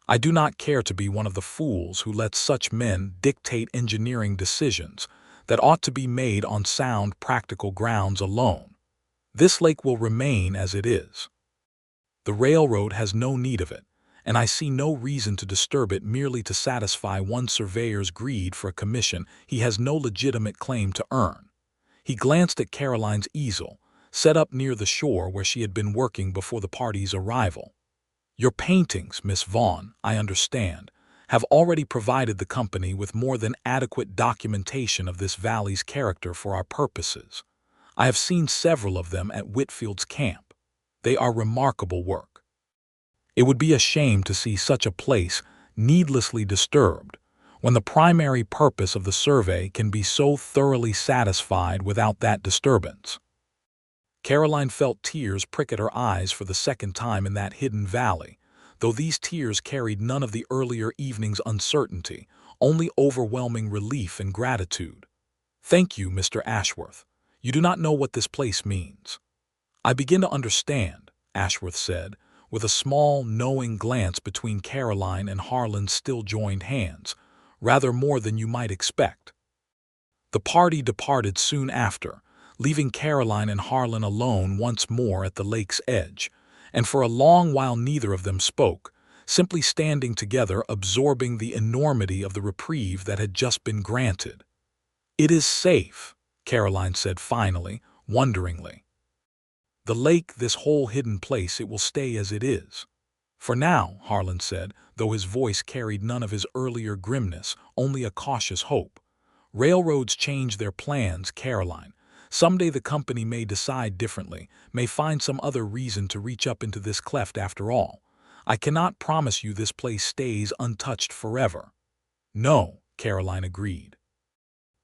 I do not care to be one of the fools who lets such men dictate engineering decisions that ought to be made on sound practical grounds alone. This lake will remain as it is. The railroad has no need of it, and I see no reason to disturb it merely to satisfy one surveyor's greed for a commission he has no legitimate claim to earn." He glanced at Caroline's easel, set up near the shore where she had been working before the party's arrival. "Your paintings, Miss Vaughn, I understand, have already provided the company with more than adequate documentation of this valley's character for our purposes. I have seen several of them at Whitfield's camp. They are remarkable work. It would be a shame to see such a place needlessly disturbed, when the primary purpose of the survey can be so thoroughly satisfied without that disturbance." Caroline felt tears prick at her eyes for the second time in that hidden valley, though these tears carried none of the earlier evening's uncertainty, only overwhelming relief and gratitude. "Thank you, Mr. Ashworth. You do not know what this place means." "I begin to understand," Ashworth said, with a small, knowing glance between Caroline and Harlan's still-joined hands, "rather more than you might expect." The party departed soon after, leaving Caroline and Harlan alone once more at the lake's edge, and for a long while neither of them spoke, simply standing together absorbing the enormity of the reprieve that had just been granted. "It is safe," Caroline said finally, wonderingly. "The lake, this whole hidden place, it will stay as it is." "For now," Harlan said, though his voice carried none of his earlier grimness, only a cautious hope. "Railroads change their plans, Caroline. Someday the company may decide differently, may find some other reason to reach up into this cleft after all. I cannot promise you this place stays untouched forever." "No," Caroline agreed.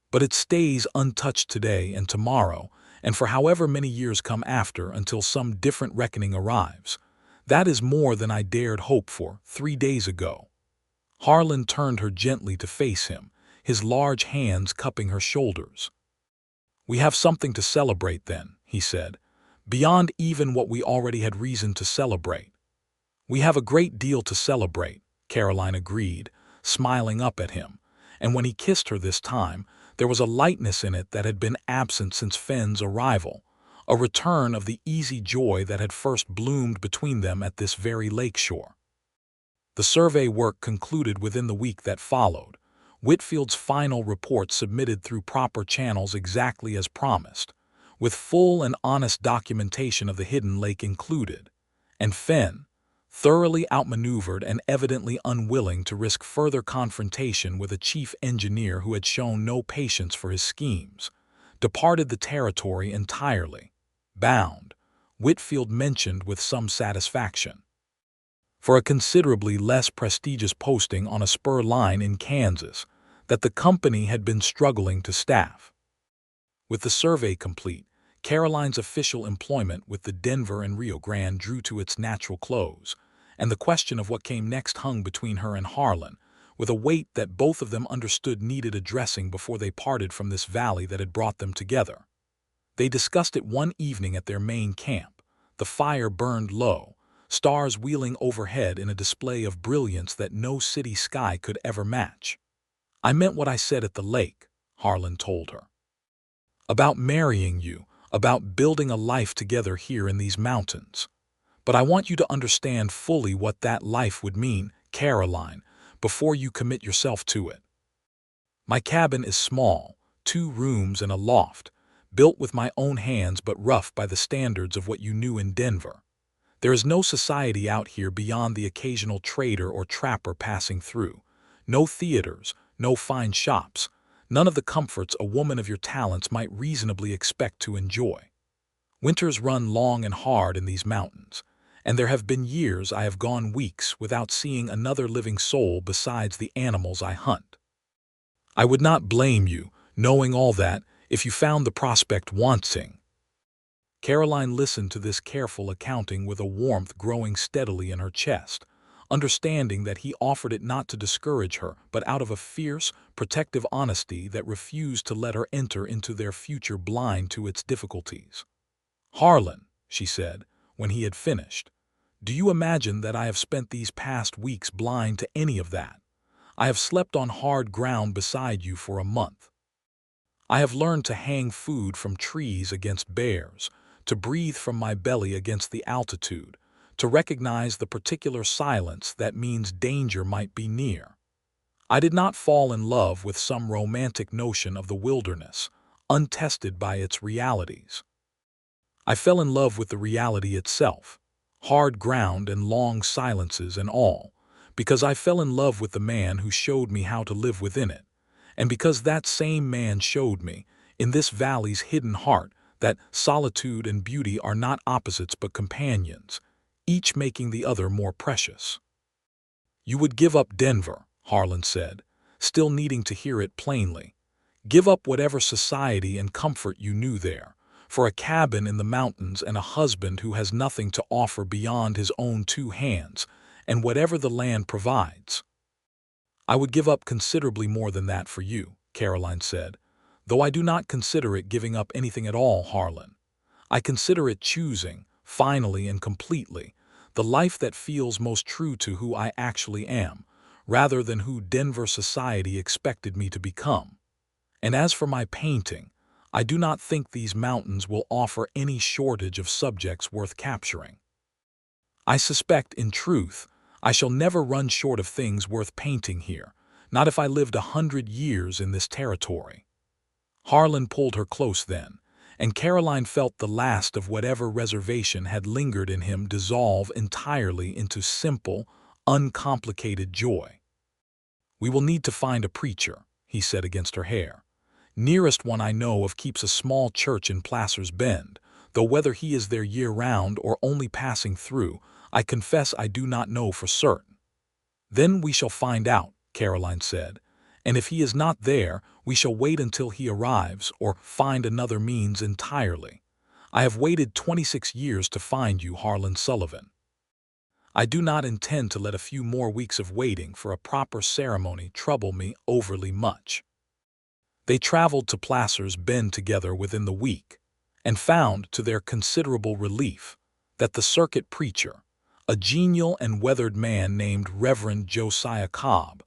"But it stays untouched today and tomorrow, and for however many years come after until some different reckoning arrives. That is more than I dared hope for 3 days ago." Harlan turned her gently to face him, his large hands cupping her shoulders. "We have something to celebrate then," he said, "beyond even what we already had reason to celebrate." "We have a great deal to celebrate," Caroline agreed, smiling up at him, and when he kissed her this time, there was a lightness in it that had been absent since Fenn's arrival, a return of the easy joy that had first bloomed between them at this very lake shore. The survey work concluded within the week that followed, Whitfield's final report submitted through proper channels exactly as promised, with full and honest documentation of the hidden lake included, and Fenn, thoroughly outmaneuvered and evidently unwilling to risk further confrontation with a chief engineer who had shown no patience for his schemes, departed the territory entirely, bound, Whitfield mentioned with some satisfaction, for a considerably less prestigious posting on a spur line in Kansas that the company had been struggling to staff. With the survey complete, Caroline's official employment with the Denver and Rio Grande drew to its natural close, and the question of what came next hung between her and Harlan, with a weight that both of them understood needed addressing before they parted from this valley that had brought them together. They discussed it one evening at their main camp. The fire burned low, stars wheeling overhead in a display of brilliance that no city sky could ever match. "I meant what I said at the lake," Harlan told her. "About marrying you, about building a life together here in these mountains. But I want you to understand fully what that life would mean, Caroline, before you commit yourself to it. My cabin is small, 2 rooms and a loft, built with my own hands but rough by the standards of what you knew in Denver. There is no society out here beyond the occasional trader or trapper passing through. No theaters, no fine shops, none of the comforts a woman of your talents might reasonably expect to enjoy. Winters run long and hard in these mountains, and there have been years I have gone weeks without seeing another living soul besides the animals I hunt. I would not blame you, knowing all that, if you found the prospect wanting. Caroline listened to this careful accounting with a warmth growing steadily in her chest, understanding that he offered it not to discourage her, but out of a fierce, protective honesty that refused to let her enter into their future blind to its difficulties. "Harlan," she said, when he had finished, "do you imagine that I have spent these past weeks blind to any of that? I have slept on hard ground beside you for a month. I have learned to hang food from trees against bears, to breathe from my belly against the altitude, to recognize the particular silence that means danger might be near. I did not fall in love with some romantic notion of the wilderness, untested by its realities. I fell in love with the reality itself, hard ground and long silences and all, because I fell in love with the man who showed me how to live within it, and because that same man showed me, in this valley's hidden heart, that solitude and beauty are not opposites but companions, each making the other more precious." "You would give up Denver," Harlan said, still needing to hear it plainly. "Give up whatever society and comfort you knew there, for a cabin in the mountains and a husband who has nothing to offer beyond his own two hands, and whatever the land provides." "I would give up considerably more than that for you," Caroline said, "though I do not consider it giving up anything at all, Harlan. I consider it choosing, finally and completely, the life that feels most true to who I actually am, rather than who Denver society expected me to become. And as for my painting, I do not think these mountains will offer any shortage of subjects worth capturing. I suspect, in truth, I shall never run short of things worth painting here, not if I lived 100 years in this territory." Harlan pulled her close then, and Caroline felt the last of whatever reservation had lingered in him dissolve entirely into simple, uncomplicated joy. "We will need to find a preacher," he said against her hair. "Nearest one I know of keeps a small church in Placer's Bend, though whether he is there year-round or only passing through, I confess I do not know for certain." "Then we shall find out," Caroline said, "and if he is not there, we shall wait until he arrives or find another means entirely. I have waited 26 years to find you, Harlan Sullivan. I do not intend to let a few more weeks of waiting for a proper ceremony trouble me overly much." They traveled to Placer's Bend together within the week, and found, to their considerable relief, that the circuit preacher, a genial and weathered man named Reverend Josiah Cobb,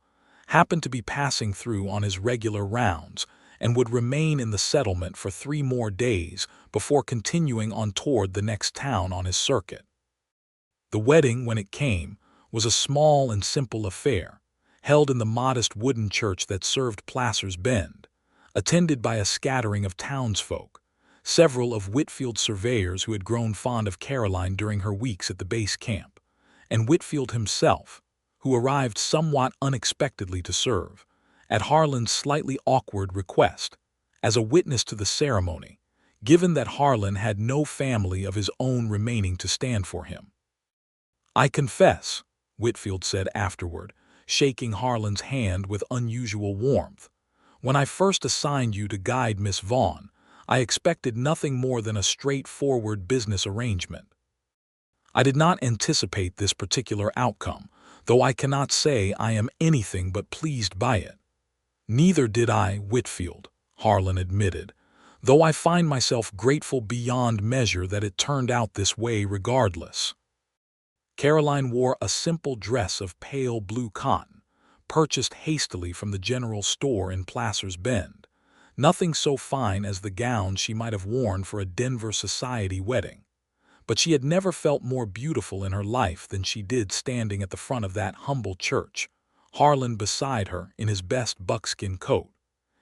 happened to be passing through on his regular rounds and would remain in the settlement for 3 more days before continuing on toward the next town on his circuit. The wedding, when it came, was a small and simple affair, held in the modest wooden church that served Placer's Bend, attended by a scattering of townsfolk, several of Whitfield's surveyors who had grown fond of Caroline during her weeks at the base camp, and Whitfield himself, who arrived somewhat unexpectedly to serve, at Harlan's slightly awkward request, as a witness to the ceremony, given that Harlan had no family of his own remaining to stand for him. "I confess," Whitfield said afterward, shaking Harlan's hand with unusual warmth, "when I first assigned you to guide Miss Vaughn, I expected nothing more than a straightforward business arrangement. I did not anticipate this particular outcome, though I cannot say I am anything but pleased by it." "Neither did I, Whitfield," Harlan admitted, "though I find myself grateful beyond measure that it turned out this way regardless." Caroline wore a simple dress of pale blue cotton, purchased hastily from the general store in Placer's Bend, nothing so fine as the gown she might have worn for a Denver society wedding. But she had never felt more beautiful in her life than she did standing at the front of that humble church, Harlan beside her in his best buckskin coat,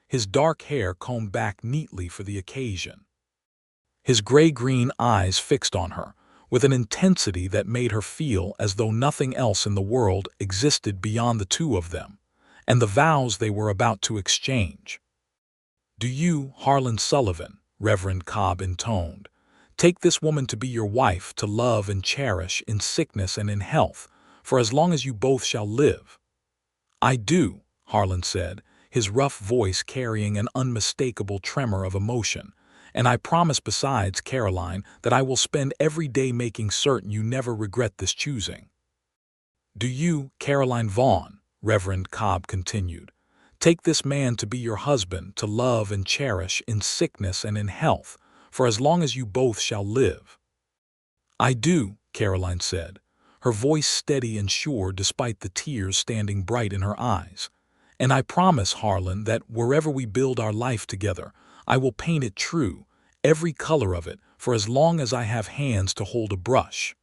his dark hair combed back neatly for the occasion, his gray-green eyes fixed on her, with an intensity that made her feel as though nothing else in the world existed beyond the two of them, and the vows they were about to exchange. "Do you, Harlan Sullivan," Reverend Cobb intoned, "take this woman to be your wife, to love and cherish in sickness and in health, for as long as you both shall live?" "I do," Harlan said, his rough voice carrying an unmistakable tremor of emotion. "And I promise besides, Caroline, that I will spend every day making certain you never regret this choosing." "Do you, Caroline Vaughn," Reverend Cobb continued, "take this man to be your husband, to love and cherish in sickness and in health, for as long as you both shall live?" "I do," Caroline said, her voice steady and sure despite the tears standing bright in her eyes. "And I promise, Harlan, that wherever we build our life together, I will paint it true, every color of it, for as long as I have hands to hold a brush."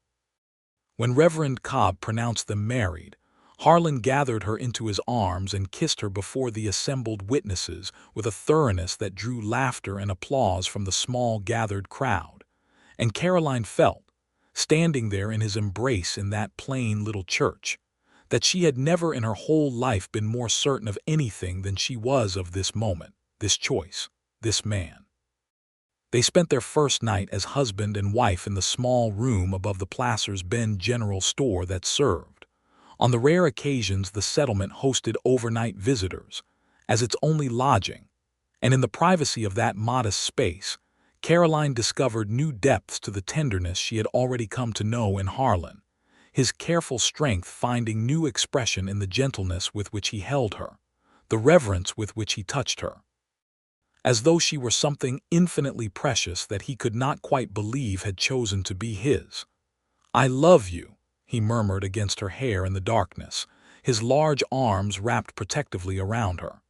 When Reverend Cobb pronounced them married, Harlan gathered her into his arms and kissed her before the assembled witnesses with a thoroughness that drew laughter and applause from the small gathered crowd. And Caroline felt, standing there in his embrace in that plain little church, that she had never in her whole life been more certain of anything than she was of this moment, this choice, this man. They spent their first night as husband and wife in the small room above the Placer's Bend general store that served, on the rare occasions the settlement hosted overnight visitors, as its only lodging, and in the privacy of that modest space, Caroline discovered new depths to the tenderness she had already come to know in Harlan, his careful strength finding new expression in the gentleness with which he held her, the reverence with which he touched her, as though she were something infinitely precious that he could not quite believe had chosen to be his. "I love you," he murmured against her hair in the darkness, his large arms wrapped protectively around her.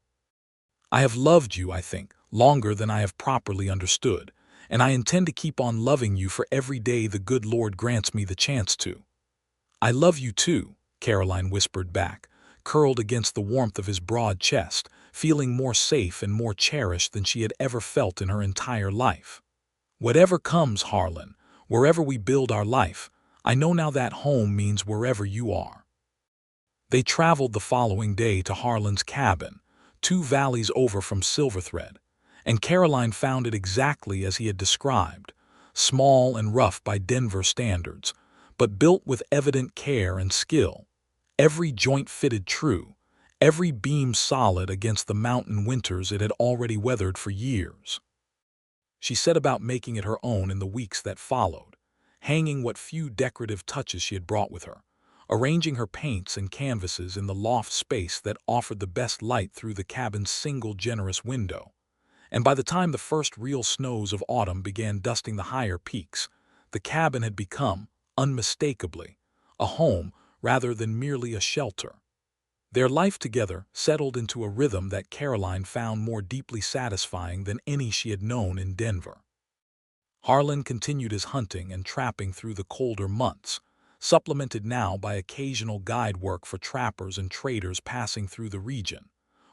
"I have loved you, I think, longer than I have properly understood, and I intend to keep on loving you for every day the good Lord grants me the chance to." "I love you too," Caroline whispered back, curled against the warmth of his broad chest, feeling more safe and more cherished than she had ever felt in her entire life. "Whatever comes, Harlan, wherever we build our life, I know now that home means wherever you are." They traveled the following day to Harlan's cabin, 2 valleys over from Silverthread, and Caroline found it exactly as he had described, small and rough by Denver standards, but built with evident care and skill, every joint fitted true, every beam solid against the mountain winters it had already weathered for years. She set about making it her own in the weeks that followed, hanging what few decorative touches she had brought with her, arranging her paints and canvases in the loft space that offered the best light through the cabin's single generous window. And by the time the first real snows of autumn began dusting the higher peaks, the cabin had become, unmistakably, a home rather than merely a shelter. Their life together settled into a rhythm that Caroline found more deeply satisfying than any she had known in Denver. Harlan continued his hunting and trapping through the colder months, supplemented now by occasional guide work for trappers and traders passing through the region,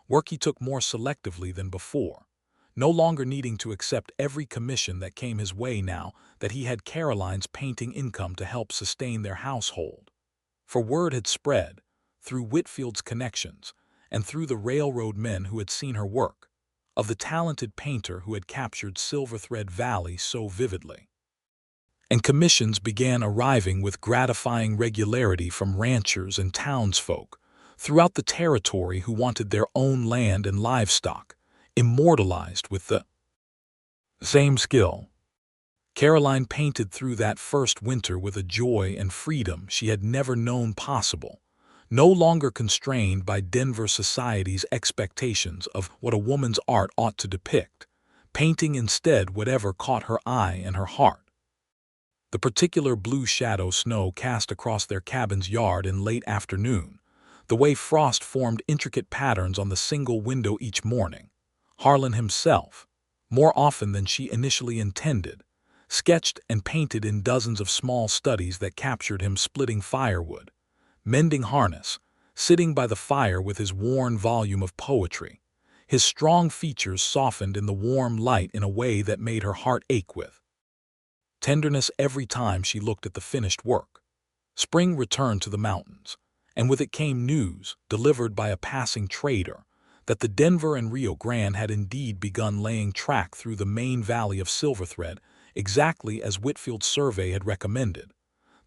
work he took more selectively than before, no longer needing to accept every commission that came his way now that he had Caroline's painting income to help sustain their household. For word had spread, through Whitfield's connections, and through the railroad men who had seen her work, of the talented painter who had captured Silverthread Valley so vividly. And commissions began arriving with gratifying regularity from ranchers and townsfolk throughout the territory who wanted their own land and livestock, immortalized with the same skill. Caroline painted through that first winter with a joy and freedom she had never known possible, no longer constrained by Denver society's expectations of what a woman's art ought to depict, painting instead whatever caught her eye and her heart. The particular blue shadow snow cast across their cabin's yard in late afternoon, the way frost formed intricate patterns on the single window each morning, Harlan himself, more often than she initially intended, sketched and painted in dozens of small studies that captured him splitting firewood, mending harness, sitting by the fire with his worn volume of poetry, his strong features softened in the warm light in a way that made her heart ache with tenderness every time she looked at the finished work. Spring returned to the mountains, and with it came news, delivered by a passing trader, that the Denver and Rio Grande had indeed begun laying track through the main valley of Silverthread, exactly as Whitfield's survey had recommended.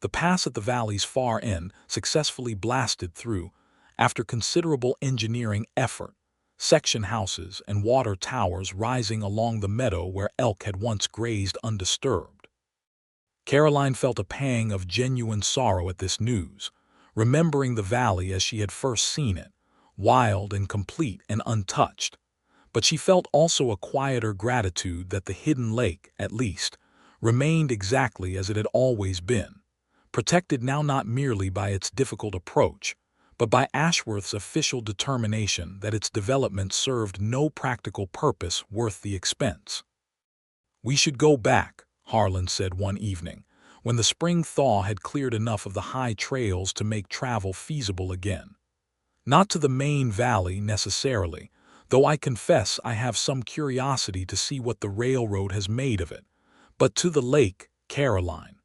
The pass at the valley's far end successfully blasted through, after considerable engineering effort, section houses and water towers rising along the meadow where elk had once grazed undisturbed. Caroline felt a pang of genuine sorrow at this news, remembering the valley as she had first seen it, wild and complete and untouched. But she felt also a quieter gratitude that the hidden lake, at least, remained exactly as it had always been, protected now not merely by its difficult approach, but by Ashworth's official determination that its development served no practical purpose worth the expense. "We should go back," Harlan said one evening, when the spring thaw had cleared enough of the high trails to make travel feasible again. "Not to the main valley necessarily, though I confess I have some curiosity to see what the railroad has made of it, but to the lake, Caroline.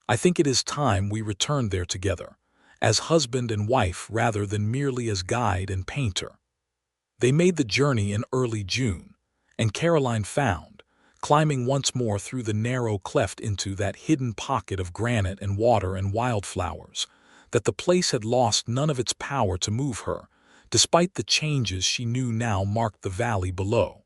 I think it is time we returned there together, as husband and wife rather than merely as guide and painter." They made the journey in early June, and Caroline found, climbing once more through the narrow cleft into that hidden pocket of granite and water and wildflowers, that the place had lost none of its power to move her, despite the changes she knew now marked the valley below.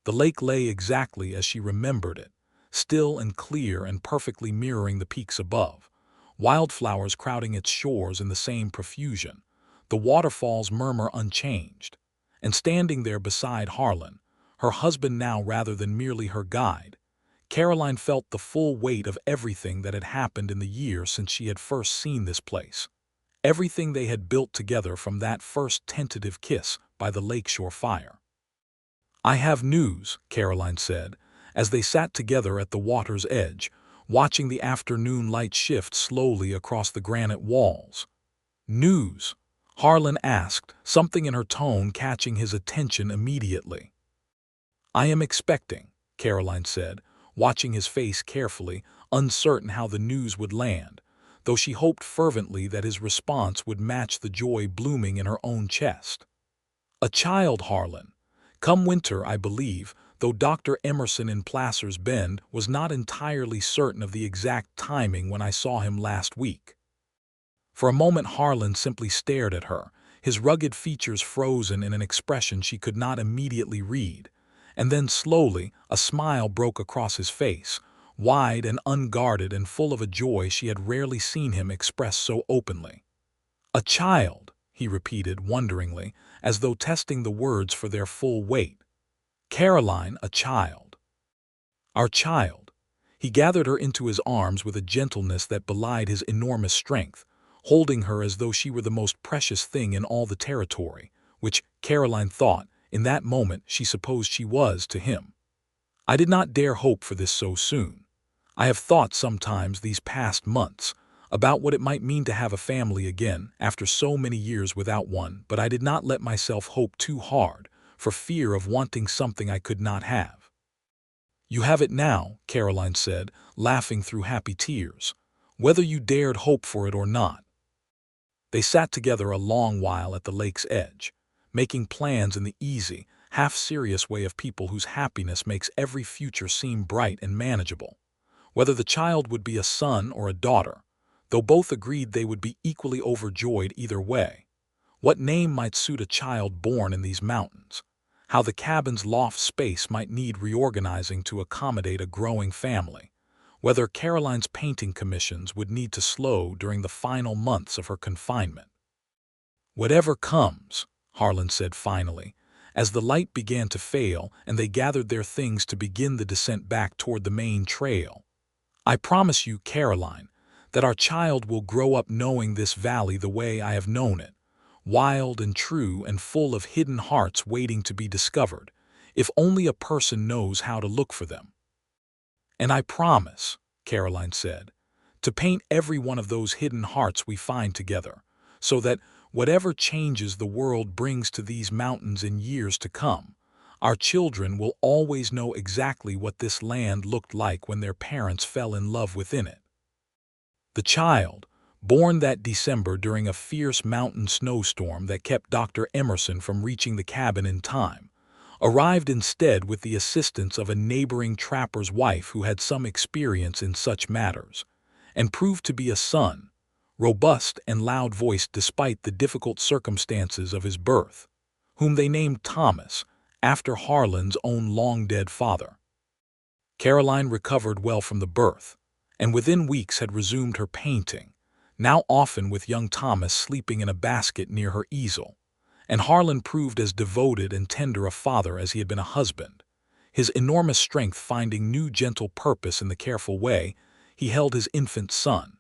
The lake lay exactly as she remembered it, still and clear and perfectly mirroring the peaks above, wildflowers crowding its shores in the same profusion, the waterfall's murmur unchanged, and standing there beside Harlan, her husband now rather than merely her guide, Caroline felt the full weight of everything that had happened in the year since she had first seen this place, everything they had built together from that first tentative kiss by the lakeshore fire. "I have news," Caroline said, as they sat together at the water's edge, watching the afternoon light shift slowly across the granite walls. "News?" Harlan asked, something in her tone catching his attention immediately. "I am expecting," Caroline said, watching his face carefully, uncertain how the news would land, though she hoped fervently that his response would match the joy blooming in her own chest. "A child, Harlan. Come winter, I believe, though Dr. Emerson in Placer's Bend was not entirely certain of the exact timing when I saw him last week." For a moment Harlan simply stared at her, his rugged features frozen in an expression she could not immediately read, and then slowly a smile broke across his face, wide and unguarded and full of a joy she had rarely seen him express so openly. "A child," he repeated wonderingly, as though testing the words for their full weight. "Caroline, a child. Our child." He gathered her into his arms with a gentleness that belied his enormous strength, holding her as though she were the most precious thing in all the territory, which, Caroline thought, in that moment she supposed she was to him. "I did not dare hope for this so soon. I have thought sometimes these past months about what it might mean to have a family again after so many years without one, but I did not let myself hope too hard, for fear of wanting something I could not have." "You have it now," Caroline said, laughing through happy tears, "whether you dared hope for it or not." They sat together a long while at the lake's edge, making plans in the easy, half-serious way of people whose happiness makes every future seem bright and manageable. Whether the child would be a son or a daughter, though both agreed they would be equally overjoyed either way. What name might suit a child born in these mountains? How the cabin's loft space might need reorganizing to accommodate a growing family? Whether Caroline's painting commissions would need to slow during the final months of her confinement. "Whatever comes," Harlan said finally, as the light began to fail and they gathered their things to begin the descent back toward the main trail. "I promise you, Caroline, that our child will grow up knowing this valley the way I have known it, wild and true and full of hidden hearts waiting to be discovered, if only a person knows how to look for them." "And I promise," Caroline said, "to paint every one of those hidden hearts we find together, so that, whatever changes the world brings to these mountains in years to come, Our children will always know exactly what this land looked like when their parents fell in love within it. The child, born that December during a fierce mountain snowstorm that kept Dr. Emerson from reaching the cabin in time, arrived instead with the assistance of a neighboring trapper's wife who had some experience in such matters, and proved to be a son, robust and loud-voiced despite the difficult circumstances of his birth, whom they named Thomas, after Harlan's own long-dead father. Caroline recovered well from the birth, and within weeks had resumed her painting, now often with young Thomas sleeping in a basket near her easel, and Harlan proved as devoted and tender a father as he had been a husband, his enormous strength finding new gentle purpose in the careful way he held his infant son.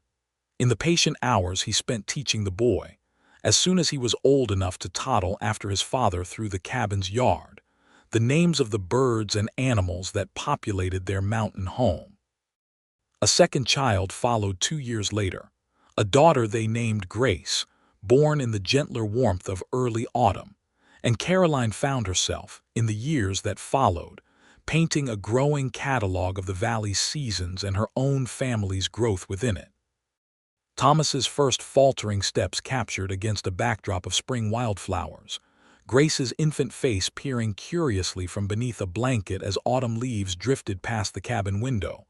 In the patient hours he spent teaching the boy, as soon as he was old enough to toddle after his father through the cabin's yard, the names of the birds and animals that populated their mountain home. A second child followed 2 years later, a daughter they named Grace, born in the gentler warmth of early autumn, and Caroline found herself, in the years that followed, painting a growing catalog of the valley's seasons and her own family's growth within it. Thomas's first faltering steps captured against a backdrop of spring wildflowers, Grace's infant face peering curiously from beneath a blanket as autumn leaves drifted past the cabin window,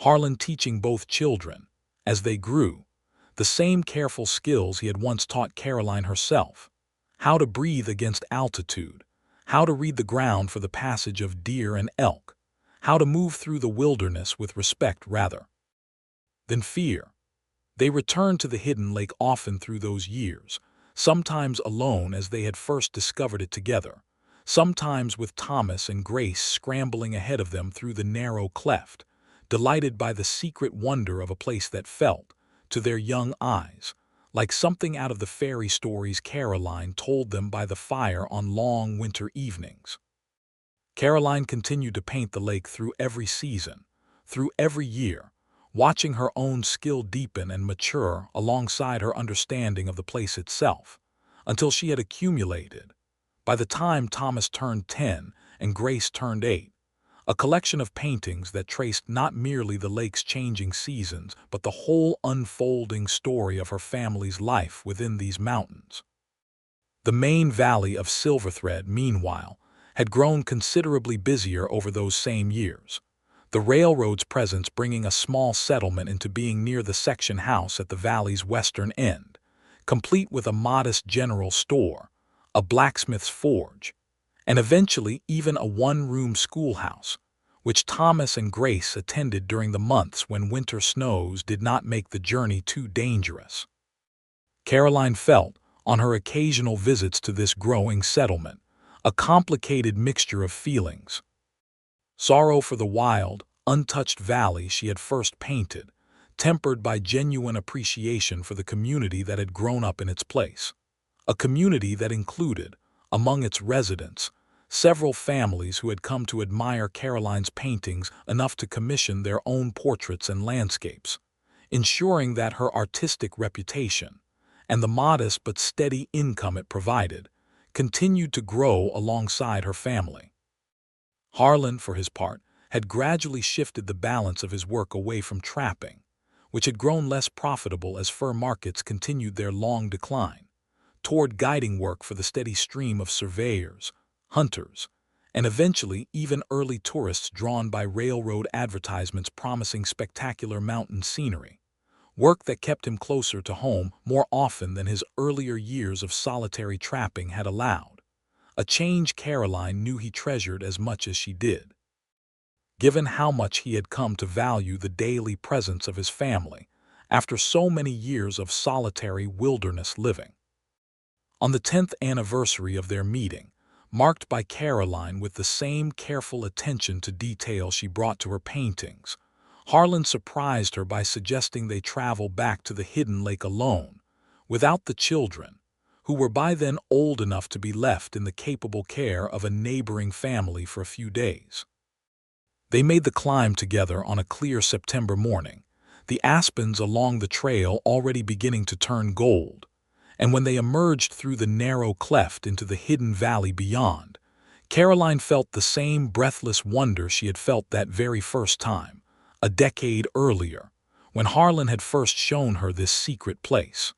Harlan teaching both children, as they grew, the same careful skills he had once taught Caroline herself: how to breathe against altitude, how to read the ground for the passage of deer and elk, how to move through the wilderness with respect rather than fear. They returned to the hidden lake often through those years, sometimes alone as they had first discovered it together, sometimes with Thomas and Grace scrambling ahead of them through the narrow cleft, delighted by the secret wonder of a place that felt, to their young eyes, like something out of the fairy stories Caroline told them by the fire on long winter evenings. Caroline continued to paint the lake through every season, through every year, watching her own skill deepen and mature alongside her understanding of the place itself, until she had accumulated, by the time Thomas turned 10 and Grace turned 8, a collection of paintings that traced not merely the lake's changing seasons, but the whole unfolding story of her family's life within these mountains. The main valley of Silverthread, meanwhile, had grown considerably busier over those same years, the railroad's presence bringing a small settlement into being near the section house at the valley's western end, complete with a modest general store, a blacksmith's forge, and eventually even a one-room schoolhouse, which Thomas and Grace attended during the months when winter snows did not make the journey too dangerous. Caroline felt, on her occasional visits to this growing settlement, a complicated mixture of feelings: sorrow for the wild, untouched valley she had first painted, tempered by genuine appreciation for the community that had grown up in its place, a community that included, among its residents, several families who had come to admire Caroline's paintings enough to commission their own portraits and landscapes, ensuring that her artistic reputation, and the modest but steady income it provided, continued to grow alongside her family. Harlan, for his part, had gradually shifted the balance of his work away from trapping, which had grown less profitable as fur markets continued their long decline, toward guiding work for the steady stream of surveyors, hunters, and eventually even early tourists drawn by railroad advertisements promising spectacular mountain scenery, work that kept him closer to home more often than his earlier years of solitary trapping had allowed, a change Caroline knew he treasured as much as she did, given how much he had come to value the daily presence of his family after so many years of solitary wilderness living. On the 10th anniversary of their meeting, marked by Caroline with the same careful attention to detail she brought to her paintings, Harlan surprised her by suggesting they travel back to the hidden lake alone, without the children, who were by then old enough to be left in the capable care of a neighboring family for a few days. They made the climb together on a clear September morning, the aspens along the trail already beginning to turn gold, and when they emerged through the narrow cleft into the hidden valley beyond, Caroline felt the same breathless wonder she had felt that very first time, a decade earlier, when Harlan had first shown her this secret place.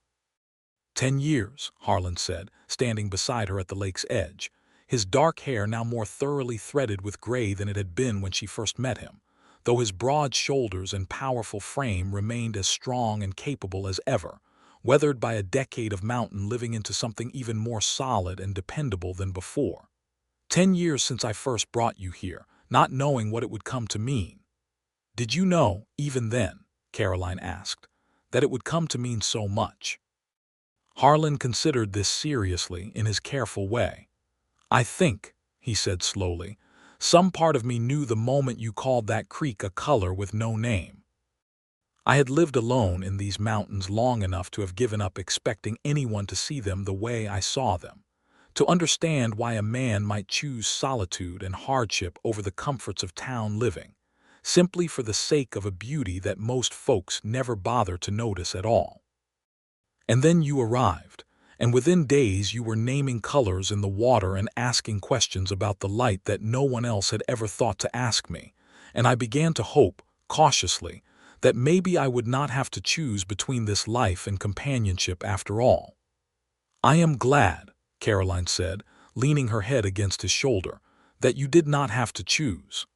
10 years, Harlan said, standing beside her at the lake's edge, his dark hair now more thoroughly threaded with gray than it had been when she first met him, though his broad shoulders and powerful frame remained as strong and capable as ever, weathered by a decade of mountain living into something even more solid and dependable than before. 10 years since I first brought you here, not knowing what it would come to mean. Did you know, even then, Caroline asked, that it would come to mean so much? Harlan considered this seriously in his careful way. I think, he said slowly, some part of me knew the moment you called that creek a color with no name. I had lived alone in these mountains long enough to have given up expecting anyone to see them the way I saw them, to understand why a man might choose solitude and hardship over the comforts of town living, simply for the sake of a beauty that most folks never bother to notice at all. And then you arrived, and within days you were naming colors in the water and asking questions about the light that no one else had ever thought to ask me, and I began to hope, cautiously, that maybe I would not have to choose between this life and companionship after all. I am glad, Caroline said, leaning her head against his shoulder, that you did not have to choose.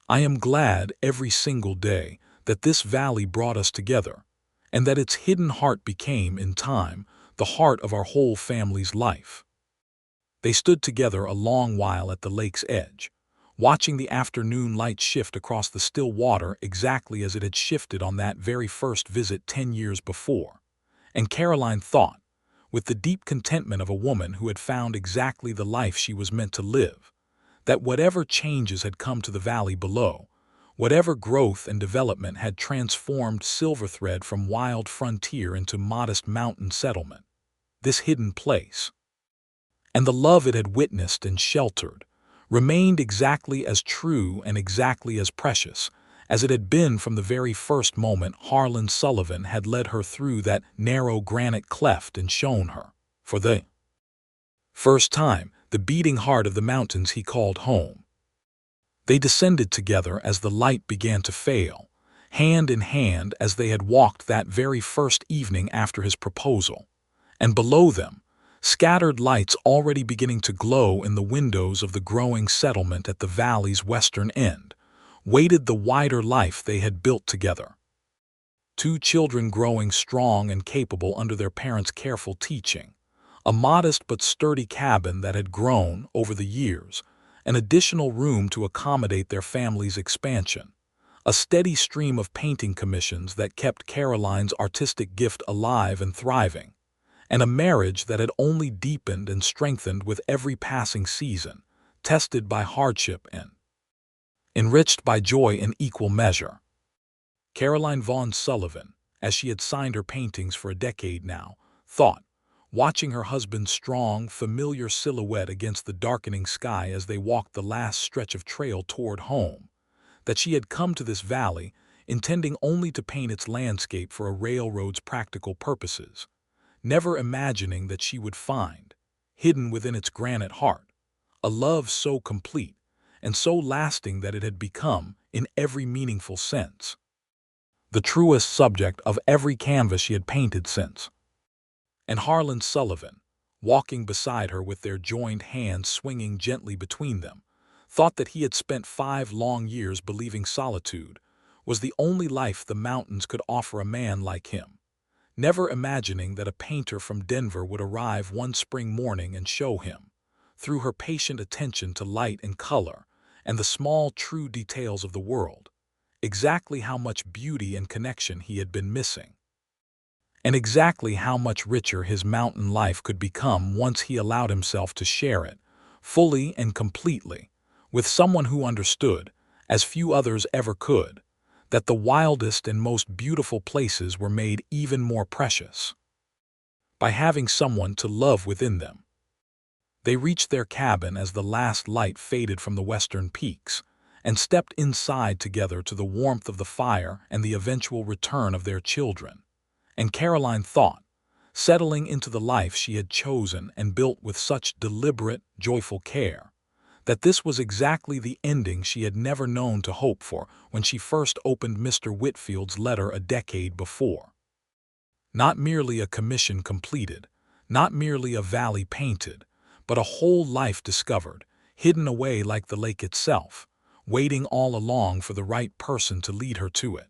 I am glad every single day that this valley brought us together, and that its hidden heart became, in time, the heart of our whole family's life. They stood together a long while at the lake's edge, watching the afternoon light shift across the still water exactly as it had shifted on that very first visit 10 years before, and Caroline thought, with the deep contentment of a woman who had found exactly the life she was meant to live, that whatever changes had come to the valley below, whatever growth and development had transformed Silverthread from wild frontier into modest mountain settlement, this hidden place, and the love it had witnessed and sheltered, remained exactly as true and exactly as precious as it had been from the very first moment Harlan Sullivan had led her through that narrow granite cleft and shown her, for the first time, the beating heart of the mountains he called home. They descended together as the light began to fail, hand in hand as they had walked that very first evening after his proposal, and below them, scattered lights already beginning to glow in the windows of the growing settlement at the valley's western end, waited the wider life they had built together. Two children growing strong and capable under their parents' careful teaching, a modest but sturdy cabin that had grown, over the years, an additional room to accommodate their family's expansion, a steady stream of painting commissions that kept Caroline's artistic gift alive and thriving, and a marriage that had only deepened and strengthened with every passing season, tested by hardship and enriched by joy in equal measure. Caroline Vaughn Sullivan, as she had signed her paintings for a decade now, thought, watching her husband's strong, familiar silhouette against the darkening sky as they walked the last stretch of trail toward home, that she had come to this valley intending only to paint its landscape for a railroad's practical purposes, never imagining that she would find, hidden within its granite heart, a love so complete and so lasting that it had become, in every meaningful sense, the truest subject of every canvas she had painted since. And Harlan Sullivan, walking beside her with their joined hands swinging gently between them, thought that he had spent 5 long years believing solitude was the only life the mountains could offer a man like him, never imagining that a painter from Denver would arrive one spring morning and show him, through her patient attention to light and color and the small true details of the world, exactly how much beauty and connection he had been missing, and exactly how much richer his mountain life could become once he allowed himself to share it, fully and completely, with someone who understood, as few others ever could, that the wildest and most beautiful places were made even more precious by having someone to love within them. They reached their cabin as the last light faded from the western peaks, and stepped inside together to the warmth of the fire and the eventual return of their children. And Caroline thought, settling into the life she had chosen and built with such deliberate, joyful care, that this was exactly the ending she had never known to hope for when she first opened Mr. Whitfield's letter a decade before. Not merely a commission completed, not merely a valley painted, but a whole life discovered, hidden away like the lake itself, waiting all along for the right person to lead her to it.